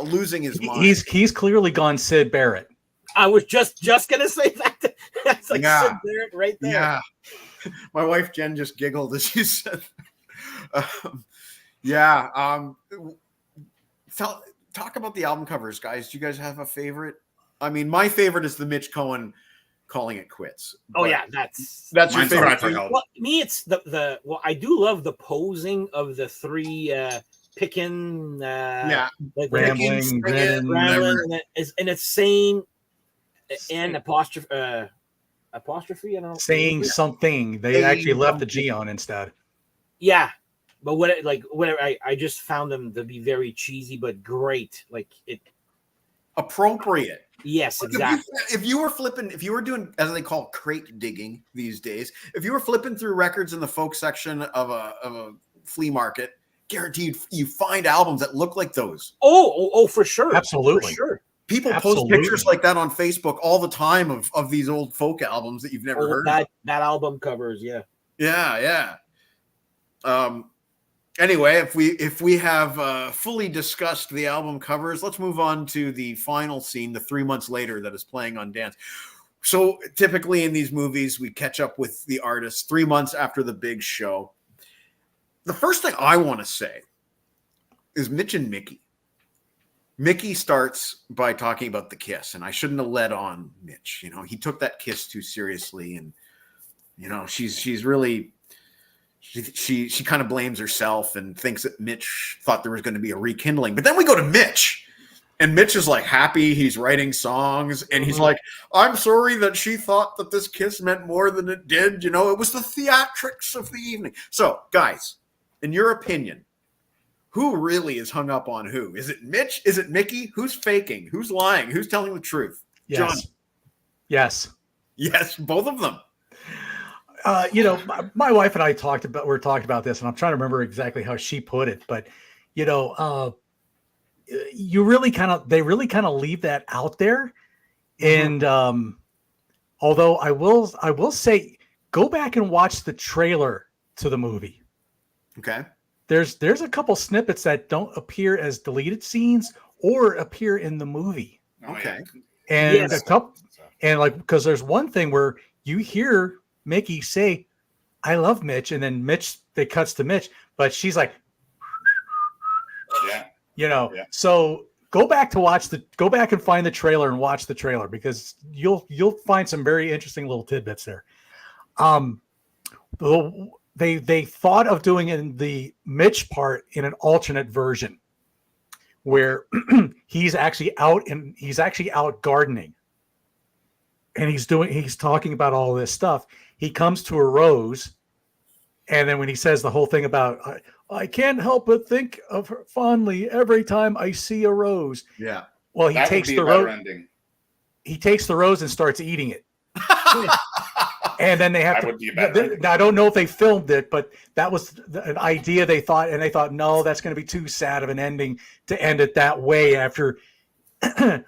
losing his mind. He's clearly gone Sid Barrett. I was just gonna say that. That's like Sid Barrett right there. Yeah. My wife Jen just giggled as she said. Talk about the album covers, guys. Do you guys have a favorite? I mean, my favorite is the Mitch Cohen calling it quits. Oh yeah, that's your favorite. Well, me, it's the I do love the posing of the 3 picking, like rambling, and it's saying and apostrophe. I don't know. Saying something. They actually left the G on instead. Yeah. But whatever, I just found them to be very cheesy, but great. Like it, appropriate. Yes, exactly. If you were doing, as they call crate digging these days, if you were flipping through records in the folk section of a flea market, guaranteed you find albums that look like those. Oh, for sure, absolutely, for sure. People post pictures like that on Facebook all the time of these old folk albums that you've never heard. That album covers, yeah. Anyway, if we have fully discussed the album covers, let's move on to the final scene, the 3 months later that is playing on Dance. So typically in these movies, we catch up with the artist 3 months after the big show. The first thing I want to say is Mitch and Mickey. Mickey starts by talking about the kiss, and I shouldn't have led on Mitch. He took that kiss too seriously, and she's really. She kind of blames herself and thinks that Mitch thought there was going to be a rekindling. But then we go to Mitch, and Mitch is like happy. He's writing songs, and he's like, I'm sorry that she thought that this kiss meant more than it did. It was the theatrics of the evening. So, guys, in your opinion, who really is hung up on who? Is it Mitch? Is it Mickey? Who's faking? Who's lying? Who's telling the truth? Yes. John? Yes, both of them. My wife and I talked about this, and I'm trying to remember exactly how she put it, but they really kind of leave that out there. And although I will say, go back and watch the trailer to the movie. Okay. There's a couple snippets that don't appear as deleted scenes or appear in the movie. Okay. And because there's one thing where you hear Mickey say, I love Mitch, and then it cuts to Mitch, but she's like, so go back and find the trailer and watch the trailer, because you'll find some very interesting little tidbits there. They thought of doing in the Mitch part in an alternate version where he's actually out gardening, and he's talking about all this stuff. He comes to a rose, and then when he says the whole thing about I can't help but think of her fondly every time I see a rose. Yeah. Well, he That would takes be the a better rose. ending. He takes the rose and starts eating it. And then they have That to. would be a better ending. Now, I don't know if they filmed it, but that was an idea they thought, and they thought, no, that's going to be too sad of an ending to end it that way. After, I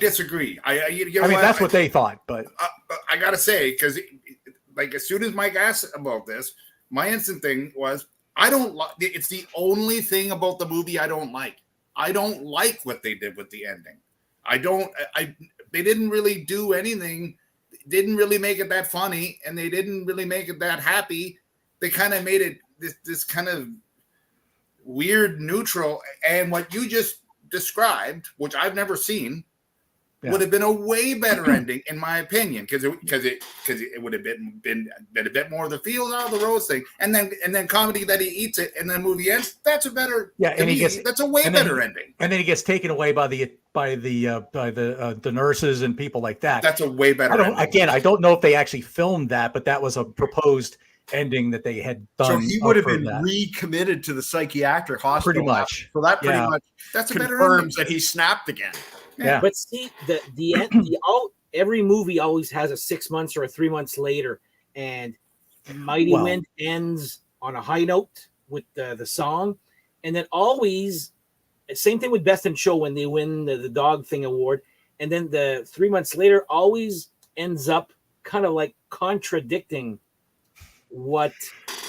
disagree. You know I mean, that's what they thought, but I gotta say, because like as soon as Mike asked about this, my instant thing was I don't like. It's the only thing about the movie I don't like. I don't like what they did with the ending. They didn't really do anything. Didn't really make it that funny, and they didn't really make it that happy. They kind of made it this kind of weird neutral. And what you just described, which I've never seen, would have been a way better ending, in my opinion, because it would have been a bit more of the feels out of the rose thing, and then comedy that he eats it, and then movie ends. That's a better that's a way better ending. And then he gets taken away by the nurses and people like that. That's a way better. I don't know if they actually filmed that, but that was a proposed ending that they had done. So he would have been recommitted to the psychiatric hospital. Pretty much. So that pretty much that's confirms that he snapped again. Yeah. But see, the end, every movie always has a 6 months or a 3 months later, and Mighty Wind ends on a high note with the song, and then always same thing with Best in Show when they win the dog thing award, and then the 3 months later always ends up kind of like contradicting what.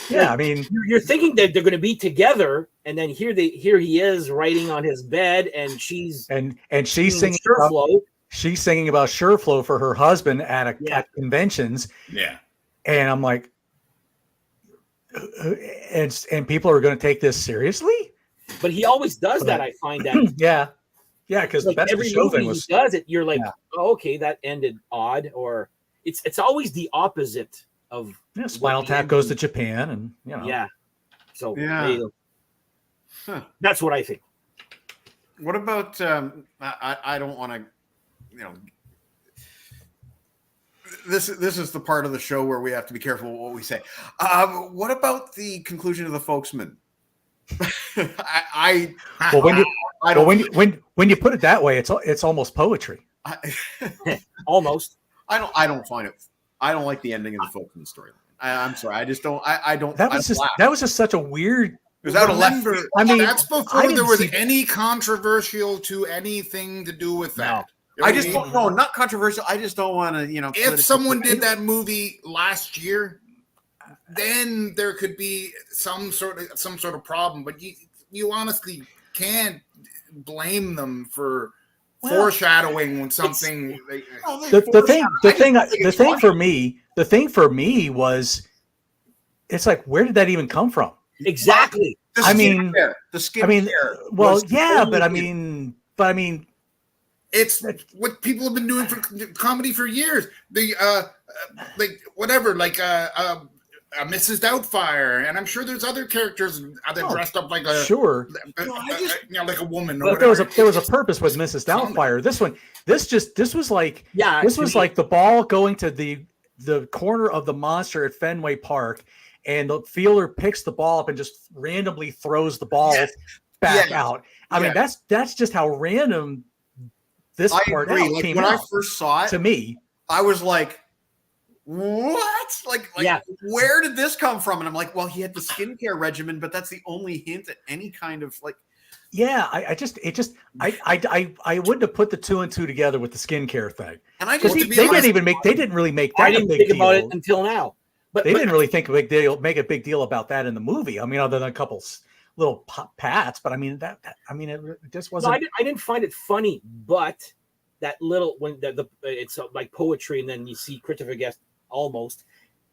Yeah, I mean, you're thinking that they're going to be together, and then here he is writing on his bed, and she's singing Sureflow. She's singing about Sureflow for her husband at conventions. Yeah, and I'm like, and people are going to take this seriously. But he always does that. I find that. Yeah, because like the Best every Show movie thing was he does it. You're like, oh, okay, that ended odd, or it's always the opposite of. Spinal Tap goes to Japan, and so that's what I think. What about I don't want to, this is the part of the show where we have to be careful what we say. What about the conclusion of the Folksman? When you put it that way, it's almost poetry. Almost. I don't find it. I don't like the ending of the Folksman storyline. I'm sorry. I just don't. I don't. That was just such a weird. Was that a left? I mean, that's before there was any controversial to anything to do with that. No. I just don't know. Not controversial. I just don't want to. If someone did that movie last year, then there could be some sort of problem. But you honestly can't blame them for foreshadowing something. The thing for me was, it's like, where did that even come from? Exactly. The skin care. Well, yeah, but I mean, it's what people have been doing for comedy for years. The Mrs. Doubtfire, and I'm sure there's other characters that dressed up like a like a woman. But there was a purpose with Mrs. Doubtfire. This was like the ball going to the corner of the monster at Fenway Park, and the fielder picks the ball up and just randomly throws the ball back out. I mean, that's just how random this part came when out. I first saw it, to me, I was like, what? Like where did this come from? And I'm like, well, he had the skincare regimen, but that's the only hint at any kind of like. Yeah, I wouldn't have put the two and two together with the skincare thing. And I just they didn't really make that. I didn't think about it until now. But they didn't really make a big deal about that in the movie. I mean, other than a couple little pats, but I mean it just wasn't. No, I didn't find it funny, but that little when it's like poetry, and then you see Christopher Guest almost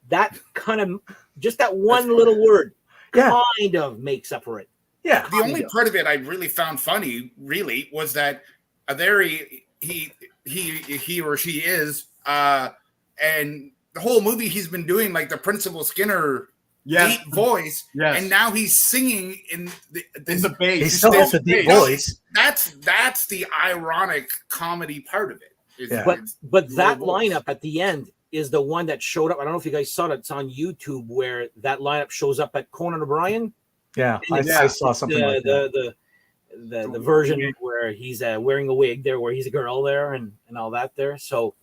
that kind of just that one little word kind of makes up for it. Yeah, the only part of it I really found funny was that there he or she is, and the whole movie he's been doing like the Principal Skinner deep voice, and now he's singing in the bass. He still has a deep voice. That's the ironic comedy part of it. But that lineup at the end is the one that showed up. I don't know if you guys saw it. It's on YouTube where that lineup shows up at Conan O'Brien. Yeah, I Yeah. saw something like that. The version where he's wearing a wig there, where he's a girl there, and all that there. So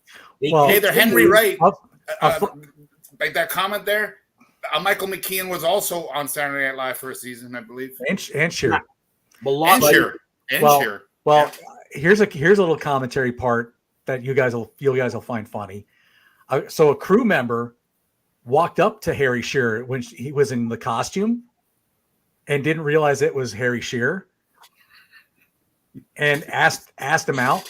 Well, Hey there, Henry Wright. I'll- Like that comment there. Michael McKean was also on Saturday Night Live for a season, I believe. and Sheer. Well, Well, here's a little commentary part that you guys will find funny. So a crew member walked up to Harry Shearer when he was in the costume and didn't realize it was Harry Shearer and asked him out.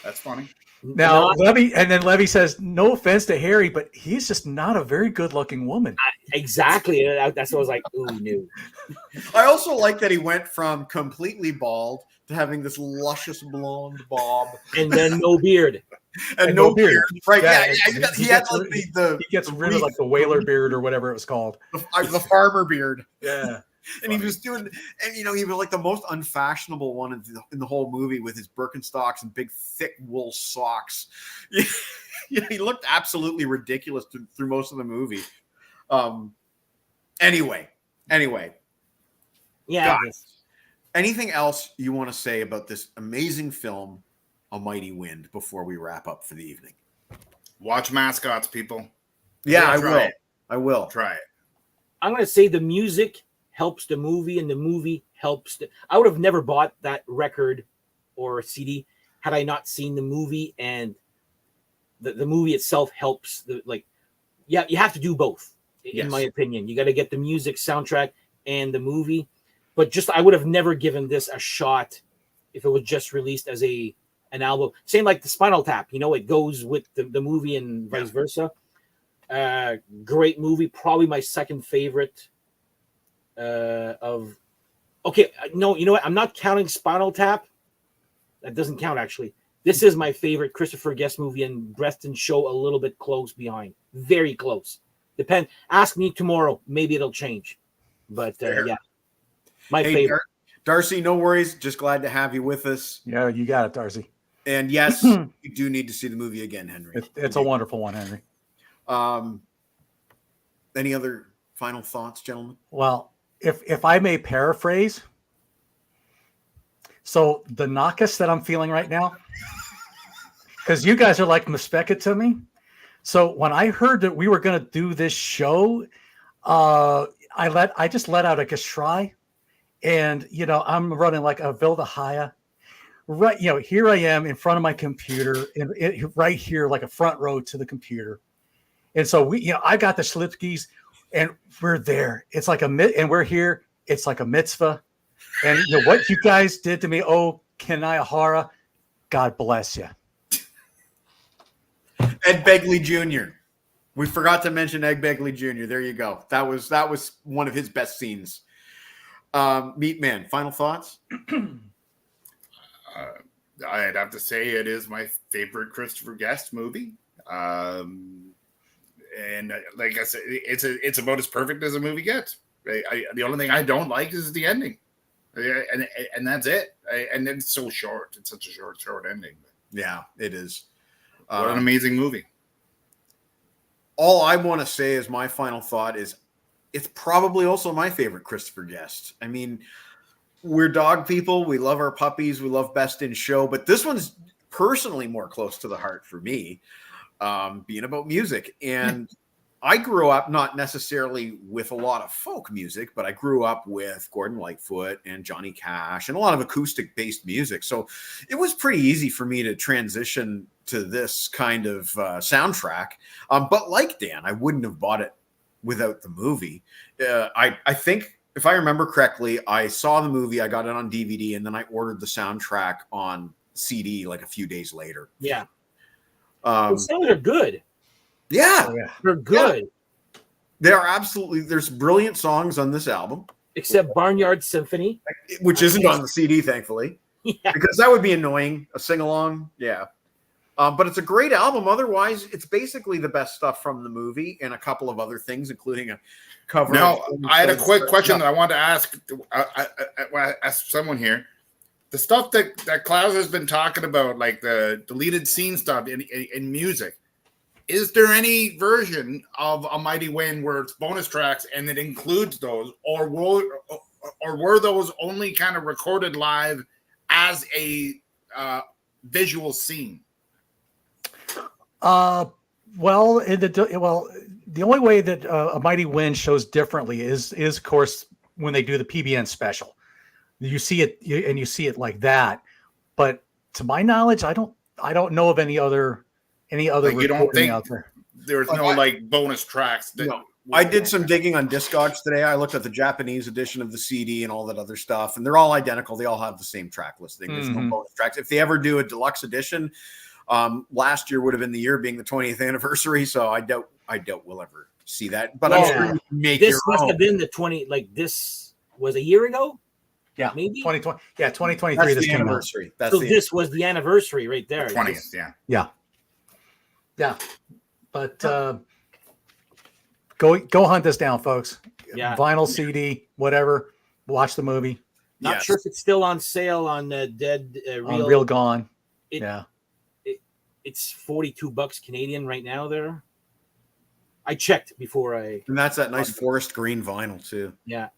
That's funny. Now Levy says, no offense to Harry, but he's just not a very good looking woman. Exactly. That's what I was like, ooh, no. I also like that he went from completely bald to having this luscious blonde bob and then no beard. and no beard. Right? Yeah, he gets rid of like the whaler beard or whatever it was called. The farmer beard. Yeah. And he was doing, and he was like the most unfashionable one in the whole movie with his Birkenstocks and big thick wool socks. He looked absolutely ridiculous through most of the movie. Anyway, yeah. Guys, anything else you want to say about this amazing film, A Mighty Wind, before we wrap up for the evening? Watch Mascots, people. Yeah, I will. Try it. I'm going to say the music helps the movie, and the movie helps. I would have never bought that record or CD had I not seen the movie, and the movie itself helps. You have to do both, in my opinion. You got to get the music, soundtrack, and the movie. But I would have never given this a shot if it was just released as an album. Same like the Spinal Tap. It goes with the movie and vice versa. Great movie, probably my second favorite. You know what? I'm not counting Spinal Tap. That doesn't count, actually. This is my favorite Christopher Guest movie, and Breast and Show a little bit close behind. Very close. Ask me tomorrow. Maybe it'll change. But yeah, my favorite. Darcy, no worries. Just glad to have you with us. Yeah, you got it, Darcy. And yes, you do need to see the movie again, Henry. It's a wonderful one, Henry. Any other final thoughts, gentlemen? Well, if I may paraphrase, so the knockus that I'm feeling right now, because you guys are like Muspeka to me. So when I heard that we were going to do this show, I just let out a geschrei, and I'm running like a Vilda Haya. Right, here I am in front of my computer, right here, like a front row to the computer, and so I got the Schlipskis. And we're there. It's like and we're here. It's like a mitzvah. And what you guys did to me, Kenai Hara, God bless you. Ed Begley Jr. We forgot to mention Ed Begley Jr. There you go. That was one of his best scenes. Meat Man, final thoughts? I'd have to say it is my favorite Christopher Guest movie. And like I said, it's about as perfect as a movie gets. The only thing I don't like is the ending, and that's it. And it's so short. It's such a short ending. Yeah, it is. What an amazing movie. All I want to say as my final thought is it's probably also my favorite Christopher Guest. I mean, we're dog people. We love our puppies. We love Best in Show. But this one's personally more close to the heart for me. Being about music. And I grew up not necessarily with a lot of folk music, but I grew up with Gordon Lightfoot and Johnny Cash and a lot of acoustic based music. So it was pretty easy for me to transition to this kind of soundtrack. But like Dan, I wouldn't have bought it without the movie. I think if I remember correctly, I saw the movie, I got it on DVD, and then I ordered the soundtrack on CD like a few days later. Yeah. The songs are good. Yeah, they're good. Yeah. They are absolutely. There's brilliant songs on this album, except Barnyard Symphony, which isn't on the CD, thankfully. Yeah. Because that would be annoying. A sing along, yeah. But it's a great album. Otherwise, it's basically the best stuff from the movie and a couple of other things, including a cover. Now, I had a quick question that I wanted to ask. Ask someone here. The stuff that Klaus has been talking about, like the deleted scene stuff in music, Is there any version of A Mighty Wind where it's bonus tracks and it includes those, or were those only kind of recorded live as a visual scene? Well, the only way that A Mighty Wind shows differently is of course when they do the PBN special. You see it and you see it like that. But to my knowledge, I don't know of any other Like, you don't recording think out there. there's no like bonus tracks that No. I did some digging on Discogs today. I looked at the Japanese edition of the CD and all that other stuff, and they're all identical. They all have the same track listing. There's no bonus tracks. If they ever do a deluxe edition, last year would have been the year being the 20th anniversary, so I doubt we'll ever see that. But I'm sure you can make this your must own. have been the 20. Like this was a year ago. Yeah, maybe 2020. Yeah, 2023. That's This the came out. anniversary. That's So the this was the anniversary right there. 20th, yeah. Yeah, but go hunt this down, folks. Yeah. Vinyl, CD, whatever. Watch the movie. Not Yes. sure if it's still on sale on Dead Real. On Real Gone. It- Yeah. It's $42 Canadian right now. There, I checked before I. And that's that nice forest green vinyl too. Yeah.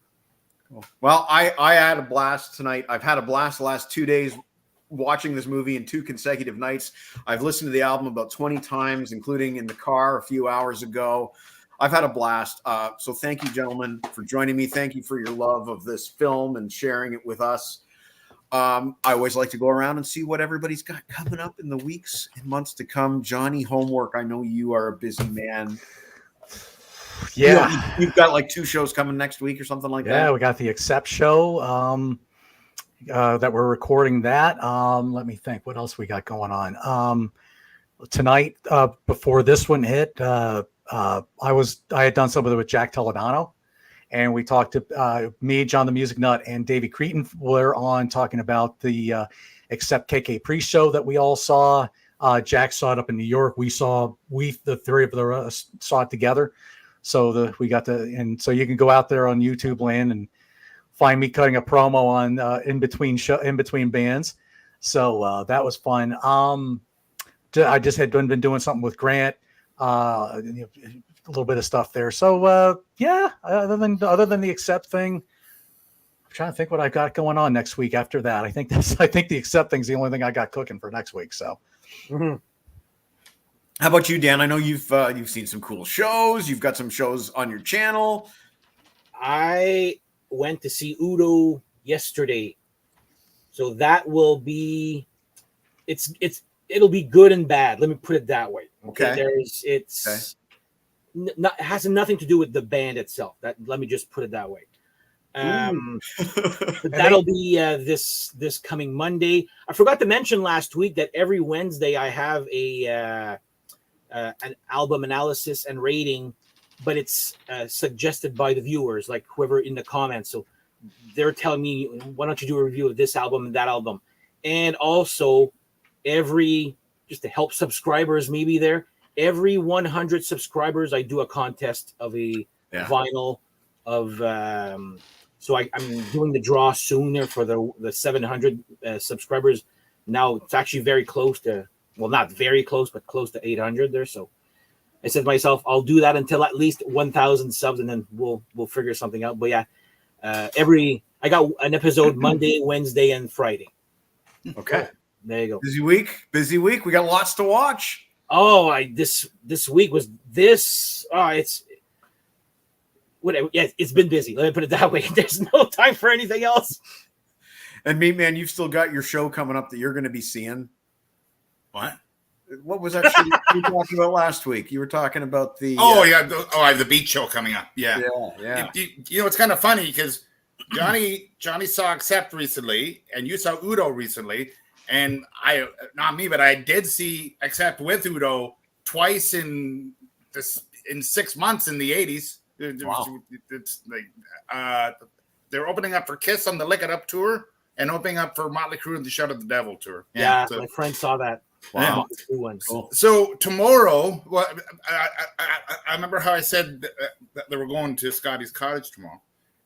Cool. Well, I had a blast tonight. I've had a blast the last 2 days watching this movie in 2 consecutive nights. I've listened to the album about 20 times, including in the car a few hours ago. I've had a blast. So thank you, gentlemen, for joining me. Thank you for your love of this film and sharing it with us. I always like to go around and see what everybody's got coming up in the weeks and months to come. Johnny, homework. I know you are a busy man. Yeah. You've got like 2 shows coming next week or something like that. Yeah, we got the Accept show that we're recording that. Let me think. What else we got going on? Tonight, before this one hit, I had done some of it with Jack Toledano, and we talked to me, John the Music Nut, and Davey Cretin were on talking about the Accept KK pre-show that we all saw. Jack saw it up in New York. The 3 of us saw it together. So so you can go out there on YouTube land and find me cutting a promo on in between bands. So that was fun. I just had been doing something with Grant, a little bit of stuff there. So yeah, other than the Accept thing, I'm trying to think what I got going on next week after that. I think the Accept thing's the only thing I got cooking for next week. So. Mm-hmm. How about you, Dan? I know you've seen some cool shows. You've got some shows on your channel. I went to see Udo yesterday, so that will be it'll be good and bad. Let me put it that way. Okay. It has nothing to do with the band itself. Let me just put it that way. But that'll be this coming Monday. I forgot to mention last week that every Wednesday I have an album analysis and rating, but it's suggested by the viewers, like whoever in the comments. So they're telling me, why don't you do a review of this album and that album? And also just to help subscribers maybe there, every 100 subscribers, I do a contest of a vinyl of, so I'm doing the draw sooner for the 700 subscribers. Now it's actually very close to, well, not very close, but close to 800 there. So I said to myself, I'll do that until at least 1,000 subs, and then we'll figure something out. But yeah, I got an episode Monday, Wednesday, and Friday. Okay. There you go. Busy week. We got lots to watch. Oh, this week was this. Oh, it's whatever. Yeah, it's been busy. Let me put it that way. There's no time for anything else. And me, man, you've still got your show coming up that you're going to be seeing. What was that show you were talking about last week? You were talking about the I have the beach show coming up. Yeah. You know, it's kind of funny because Johnny saw Accept recently, and you saw Udo recently, and not me, but I did see Accept with Udo twice in 6 months in the 80s. Wow. It's like they're opening up for Kiss on the Lick It Up tour and opening up for Motley Crue and the Shout of the Devil tour. Yeah, so, my friend saw that. Wow. Cool. So tomorrow, well, I remember how I said that they were going to Scotty's Cottage tomorrow.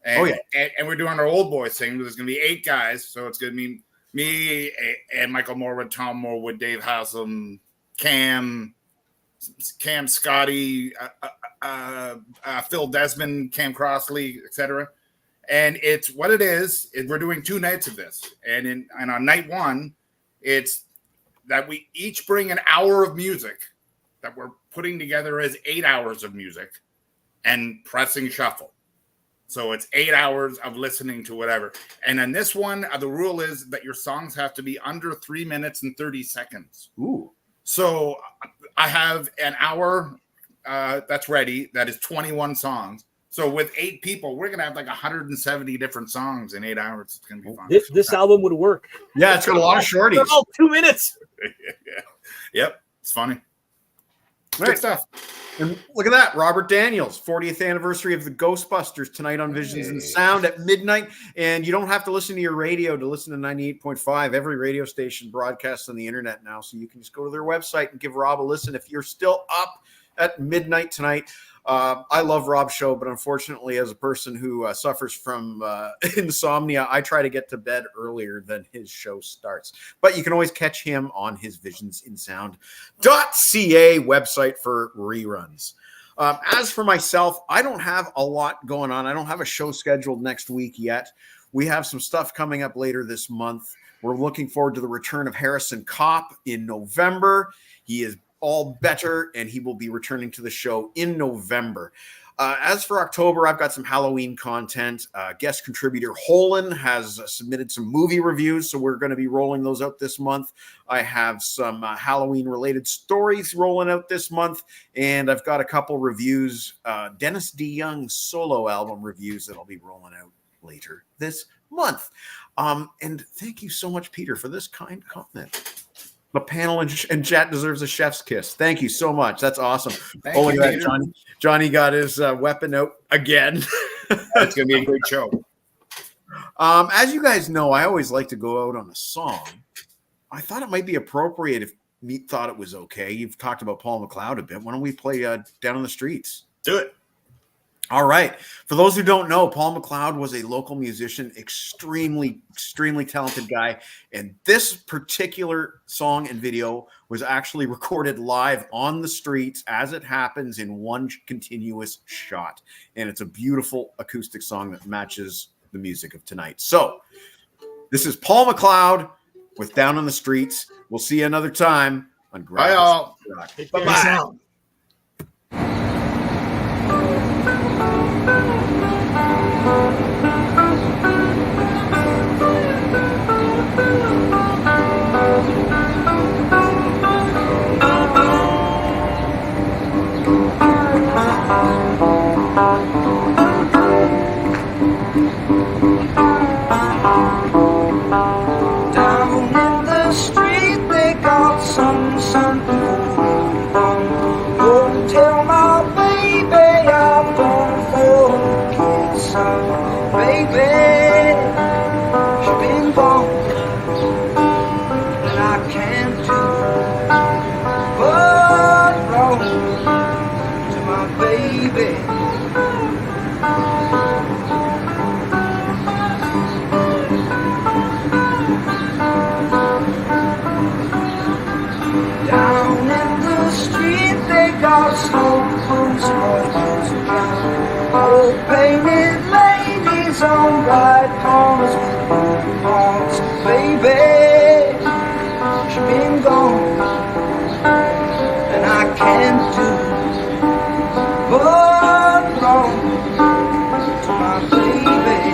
And, and we're doing our old boys thing. There's going to be 8 guys. So it's going to be me and Michael Morwood, Tom Morwood, Dave Haslam, Cam, Cam Scotty, Phil Desmond, Cam Crossley, etc. And it's what it is we're doing 2 nights of this. And on night 1, it's that we each bring an hour of music that we're putting together as 8 hours of music and pressing shuffle. So it's 8 hours of listening to whatever. And in this one, the rule is that your songs have to be under 3 minutes and 30 seconds. Ooh. So I have an hour that's ready. That is 21 songs. So with 8 people, we're going to have like 170 different songs in 8 hours. It's going to be fun. This album would work. Yeah, it's got a lot of shorties. They're all 2 minutes. Yeah. Yep. It's funny. Right. Good stuff. And look at that, Robert Daniels, 40th anniversary of the Ghostbusters tonight on Visions and Sound at midnight. And you don't have to listen to your radio to listen to 98.5. Every radio station broadcasts on the internet now, so you can just go to their website and give Rob a listen if you're still up at midnight tonight. I love Rob's show, but unfortunately, as a person who suffers from insomnia, I try to get to bed earlier than his show starts. But you can always catch him on his visionsinsound.ca website for reruns. As for myself, I don't have a lot going on. I don't have a show scheduled next week yet. We have some stuff coming up later this month. We're looking forward to the return of Harrison Kopp in November. He is all better, and he will be returning to the show in November. As for October, I've got some Halloween content. Guest contributor Holland has submitted some movie reviews, so we're going to be rolling those out this month. I have some Halloween-related stories rolling out this month, and I've got a couple reviews, Dennis DeYoung's solo album reviews that I'll be rolling out later this month. And thank you so much, Peter, for this kind comment. The panel and chat deserves a chef's kiss. Thank you so much. That's awesome. Oh, look at that. Johnny got his weapon out again. It's going to be a great show. As you guys know, I always like to go out on a song. I thought it might be appropriate if Meat thought it was okay. You've talked about Paul McLeod a bit. Why don't we play Down on the Streets? Do it. All right. For those who don't know, Paul McLeod was a local musician, extremely talented guy. And this particular song and video was actually recorded live on the streets as it happens in one continuous shot. And it's a beautiful acoustic song that matches the music of tonight. So this is Paul McLeod with Down on the Streets. We'll see you another time on Bye, all. Bye-bye. Down in the street they got something going on. Go tell my baby I'm going for a kid, son. Baby, she's been gone, and I can't do but wrong to my baby. Down in the street they got smoke booths, boys around. Old painted ladies on bright corners with blue hearts. Baby, she's been gone, and I can't do but wrong to my baby.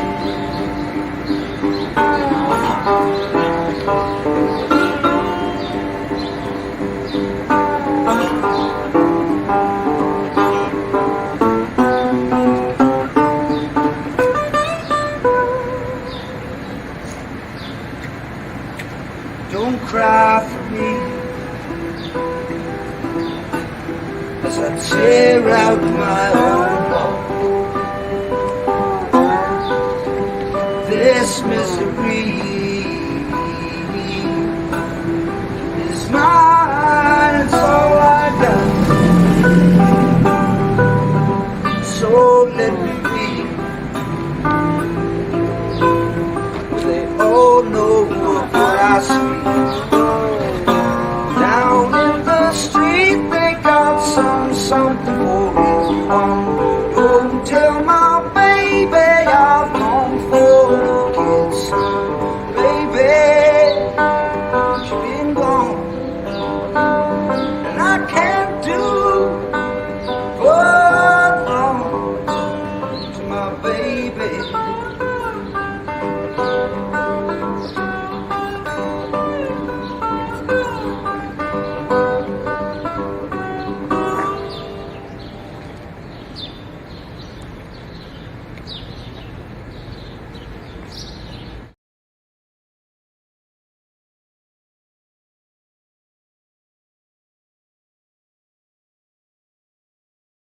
Don't cry for me as I tear out my own